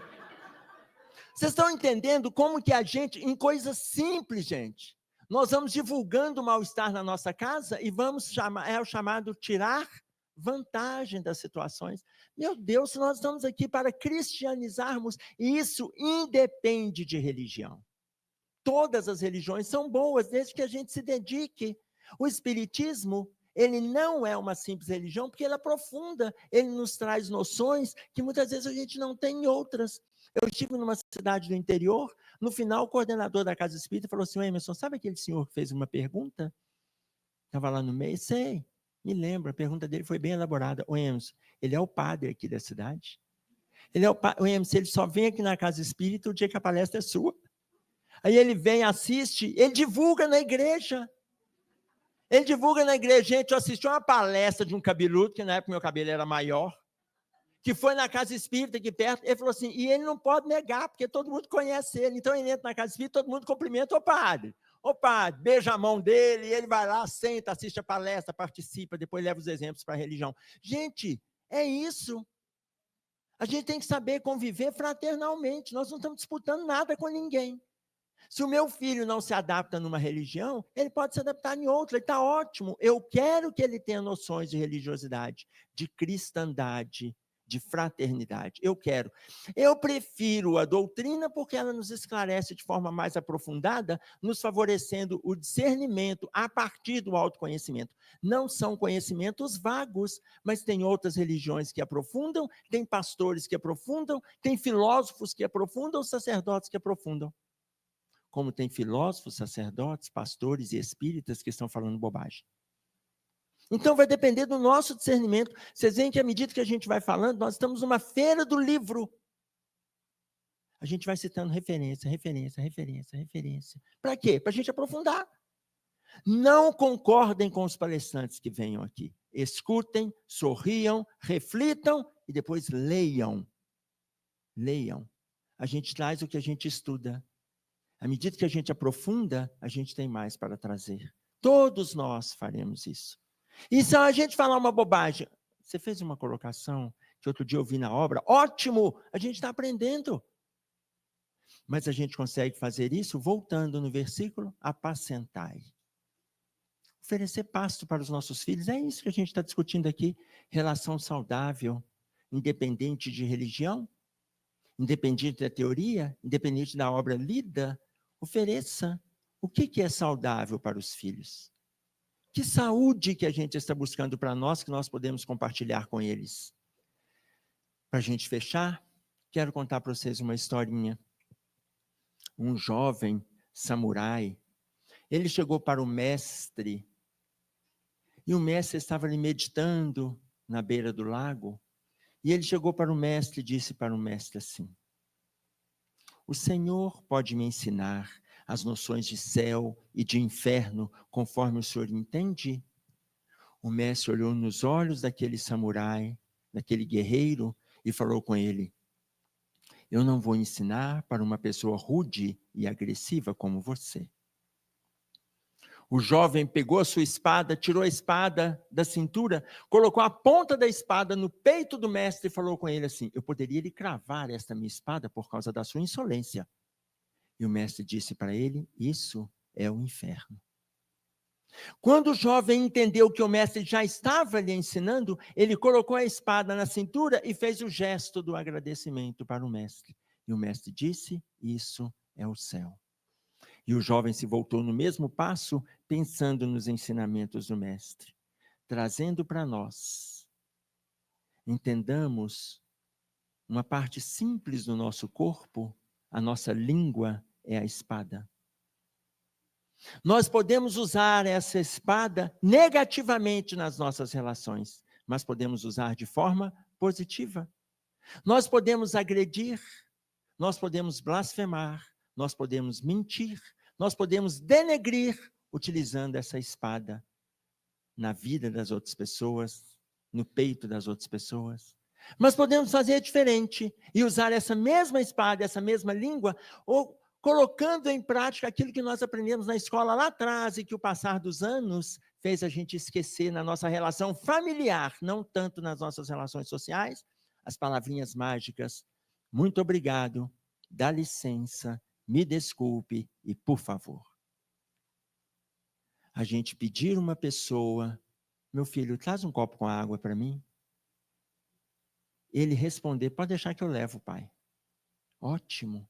Vocês estão entendendo como que a gente, em coisas simples, gente, nós vamos divulgando o mal-estar na nossa casa e vamos chamar, é o chamado tirar vantagem das situações. Meu Deus, nós estamos aqui para cristianizarmos, e isso independe de religião. Todas as religiões são boas, desde que a gente se dedique. O Espiritismo, ele não é uma simples religião, porque ele aprofunda, ele nos traz noções que muitas vezes a gente não tem em outras. Eu estive numa cidade do interior, no final o coordenador da Casa Espírita falou assim, Emerson, sabe aquele senhor que fez uma pergunta? Estava lá no meio, sei, me lembro, a pergunta dele foi bem elaborada. O Emerson, ele é o padre aqui da cidade. Ele é o Emerson, ele só vem aqui na Casa Espírita o dia que a palestra é sua. Aí ele vem, assiste, ele divulga na igreja. Ele divulga na igreja. Gente, eu assisti uma palestra de um cabeludo, que na época meu cabelo era maior, que foi na Casa Espírita aqui perto, ele falou assim, e ele não pode negar, porque todo mundo conhece ele, então ele entra na Casa Espírita, todo mundo cumprimenta o padre, beija a mão dele, e ele vai lá, senta, assiste a palestra, participa, depois leva os exemplos para a religião. Gente, é isso. A gente tem que saber conviver fraternalmente, nós não estamos disputando nada com ninguém. Se o meu filho não se adapta numa religião, ele pode se adaptar em outra, ele está ótimo. Eu quero que ele tenha noções de religiosidade, de cristandade, de fraternidade. Eu quero. Eu prefiro a doutrina porque ela nos esclarece de forma mais aprofundada, nos favorecendo o discernimento a partir do autoconhecimento. Não são conhecimentos vagos, mas tem outras religiões que aprofundam, tem pastores que aprofundam, tem filósofos que aprofundam, sacerdotes que aprofundam. Como tem filósofos, sacerdotes, pastores e espíritas que estão falando bobagem. Então vai depender do nosso discernimento. Vocês veem que à medida que a gente vai falando, nós estamos numa feira do livro. A gente vai citando referência. Para quê? Para a gente aprofundar. Não concordem com os palestrantes que venham aqui. Escutem, sorriam, reflitam e depois leiam. Leiam. A gente traz o que a gente estuda. À medida que a gente aprofunda, a gente tem mais para trazer. Todos nós faremos isso. E se a gente falar uma bobagem, você fez uma colocação que outro dia eu vi na obra, ótimo, a gente está aprendendo. Mas a gente consegue fazer isso voltando no versículo, apacentai. Oferecer pasto para os nossos filhos, é isso que a gente está discutindo aqui, relação saudável, independente de religião, independente da teoria, independente da obra lida, ofereça O que é saudável para os filhos? Que saúde que a gente está buscando para nós, que nós podemos compartilhar com eles? Para a gente fechar, quero contar para vocês uma historinha. Um jovem samurai, ele chegou para o mestre, e o mestre estava ali meditando na beira do lago, e ele chegou para o mestre e disse para o mestre assim: o Senhor pode me ensinar as noções de céu e de inferno, conforme o Senhor entende? O mestre olhou nos olhos daquele samurai, daquele guerreiro, e falou com ele: eu não vou ensinar para uma pessoa rude e agressiva como você. O jovem pegou a sua espada, tirou a espada da cintura, colocou a ponta da espada no peito do mestre e falou com ele assim: eu poderia lhe cravar esta minha espada por causa da sua insolência. E o mestre disse para ele: isso é o inferno. Quando o jovem entendeu que o mestre já estava lhe ensinando, ele colocou a espada na cintura e fez o gesto do agradecimento para o mestre. E o mestre disse: isso é o céu. E o jovem se voltou no mesmo passo, pensando nos ensinamentos do mestre, trazendo para nós. Entendamos uma parte simples do nosso corpo, a nossa língua é a espada. Nós podemos usar essa espada negativamente nas nossas relações, mas podemos usar de forma positiva. Nós podemos agredir, nós podemos blasfemar, nós podemos mentir, nós podemos denegrir utilizando essa espada na vida das outras pessoas, no peito das outras pessoas. Mas podemos fazer diferente e usar essa mesma espada, essa mesma língua, ou colocando em prática aquilo que nós aprendemos na escola lá atrás e que o passar dos anos fez a gente esquecer na nossa relação familiar, não tanto nas nossas relações sociais, as palavrinhas mágicas: muito obrigado, dá licença, me desculpe e por favor. A gente pedir uma pessoa: meu filho, traz um copo com água para mim. Ele responder: pode deixar que eu levo, pai. Ótimo.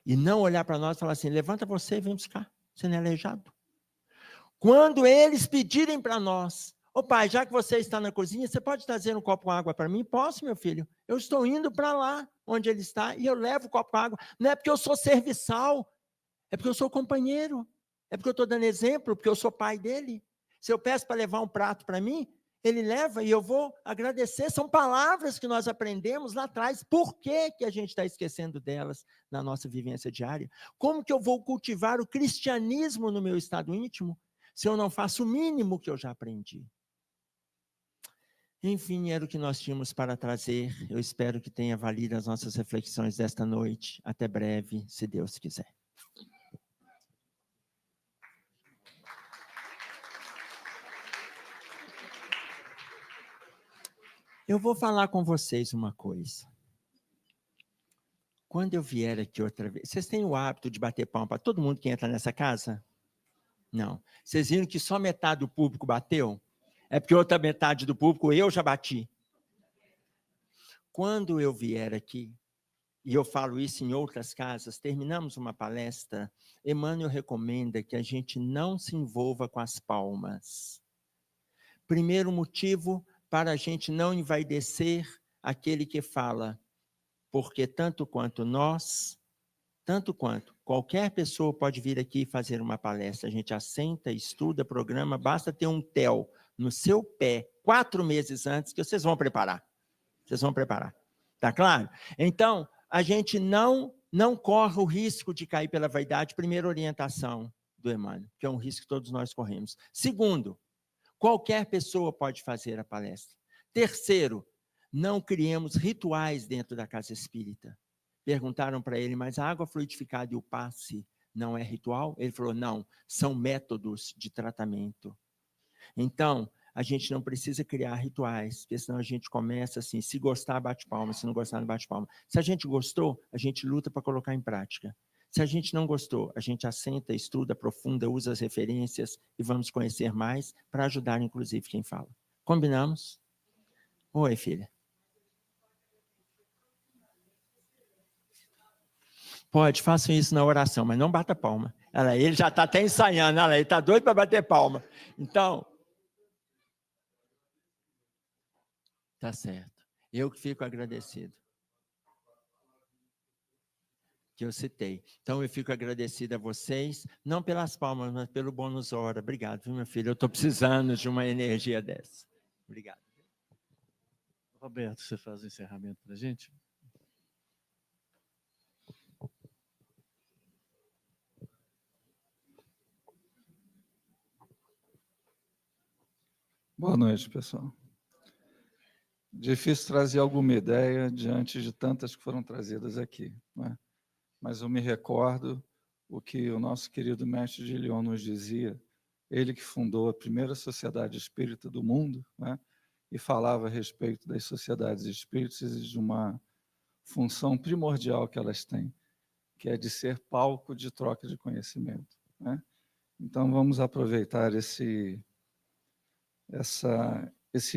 E não olhar para nós e falar assim: levanta você e vem buscar, você não é aleijado. Quando eles pedirem para nós: ô pai, já que você está na cozinha, você pode trazer um copo com água para mim? Posso, meu filho. Eu estou indo para lá onde ele está e eu levo o copo com água. Não é porque eu sou serviçal, é porque eu sou companheiro, é porque eu estou dando exemplo, porque eu sou pai dele. Se eu peço para levar um prato para mim, ele leva e eu vou agradecer. São palavras que nós aprendemos lá atrás. Por que a gente está esquecendo delas na nossa vivência diária? Como que eu vou cultivar o cristianismo no meu estado íntimo se eu não faço o mínimo que eu já aprendi? Enfim, era o que nós tínhamos para trazer. Eu espero que tenha valido as nossas reflexões desta noite. Até breve, se Deus quiser. Eu vou falar com vocês uma coisa. Quando eu vier aqui outra vez, vocês têm o hábito de bater palma para todo mundo que entra nessa casa? Não. Vocês viram que só metade do público bateu? É porque outra metade do público eu já bati. Quando eu vier aqui, e eu falo isso em outras casas, terminamos uma palestra, Emmanuel recomenda que a gente não se envolva com as palmas. Primeiro motivo, para a gente não envaidecer aquele que fala, porque tanto quanto qualquer pessoa pode vir aqui e fazer uma palestra. A gente assenta, estuda, programa, basta ter um TEL no seu pé 4 meses antes que vocês vão preparar. Vocês vão preparar. Tá claro? Então, a gente não corre o risco de cair pela vaidade. Primeira orientação do Emmanuel, que é um risco que todos nós corremos. Segundo, qualquer pessoa pode fazer a palestra. Terceiro, não criemos rituais dentro da casa espírita. Perguntaram para ele: mas a água fluidificada e o passe não é ritual? Ele falou: não, são métodos de tratamento. Então, a gente não precisa criar rituais, porque senão a gente começa assim: se gostar, bate palma, se não gostar, não bate palma. Se a gente gostou, a gente luta para colocar em prática. Se a gente não gostou, a gente assenta, estuda, aprofunda, usa as referências e vamos conhecer mais para ajudar, inclusive, quem fala. Combinamos? Oi, filha. Pode, façam isso na oração, mas não bata palma. Ele já está até ensaiando, ele está doido para bater palma. Então, tá certo. Eu que fico agradecido. Que eu citei. Então, eu fico agradecido a vocês, não pelas palmas, mas pelo bônus hora. Obrigado, viu, meu filho? Eu estou precisando de uma energia dessa. Obrigado. Roberto, você faz o encerramento para a gente? Boa noite, pessoal. Difícil trazer alguma ideia diante de tantas que foram trazidas aqui, né? Mas eu me recordo o que o nosso querido mestre de Lyon nos dizia, ele que fundou a primeira sociedade espírita do mundo, né? E falava a respeito das sociedades espíritas e de uma função primordial que elas têm, que é de ser palco de troca de conhecimento, né? Então, vamos aproveitar esse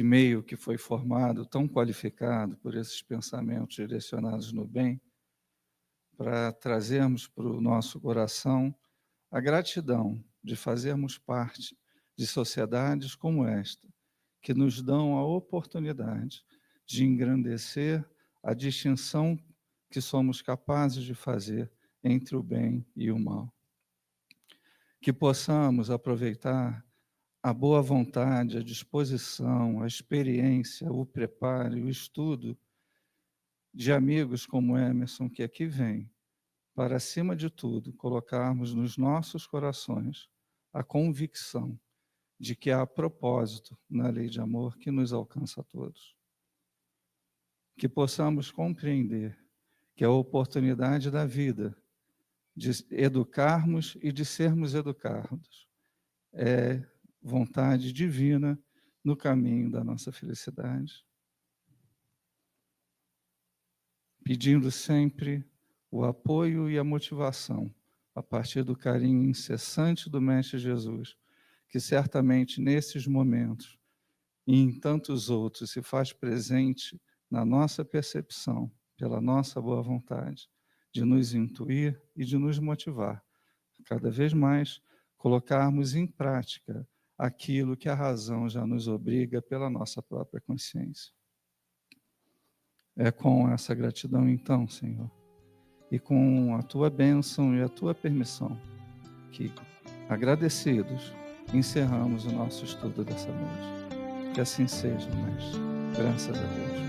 meio que foi formado, tão qualificado por esses pensamentos direcionados no bem, para trazermos para o nosso coração a gratidão de fazermos parte de sociedades como esta, que nos dão a oportunidade de engrandecer a distinção que somos capazes de fazer entre o bem e o mal. Que possamos aproveitar a boa vontade, a disposição, a experiência, o preparo, o estudo de amigos como Emerson, que aqui vem, para, acima de tudo, colocarmos nos nossos corações a convicção de que há propósito na lei de amor que nos alcança a todos. Que possamos compreender que a oportunidade da vida de educarmos e de sermos educados é vontade divina no caminho da nossa felicidade. Pedindo sempre o apoio e a motivação a partir do carinho incessante do Mestre Jesus, que certamente nesses momentos e em tantos outros se faz presente na nossa percepção, pela nossa boa vontade, de nos intuir e de nos motivar a cada vez mais colocarmos em prática aquilo que a razão já nos obriga pela nossa própria consciência. É com essa gratidão, então, Senhor, e com a Tua bênção e a Tua permissão, que, agradecidos, encerramos o nosso estudo dessa noite. Que assim seja, Mestre. Graças a Deus.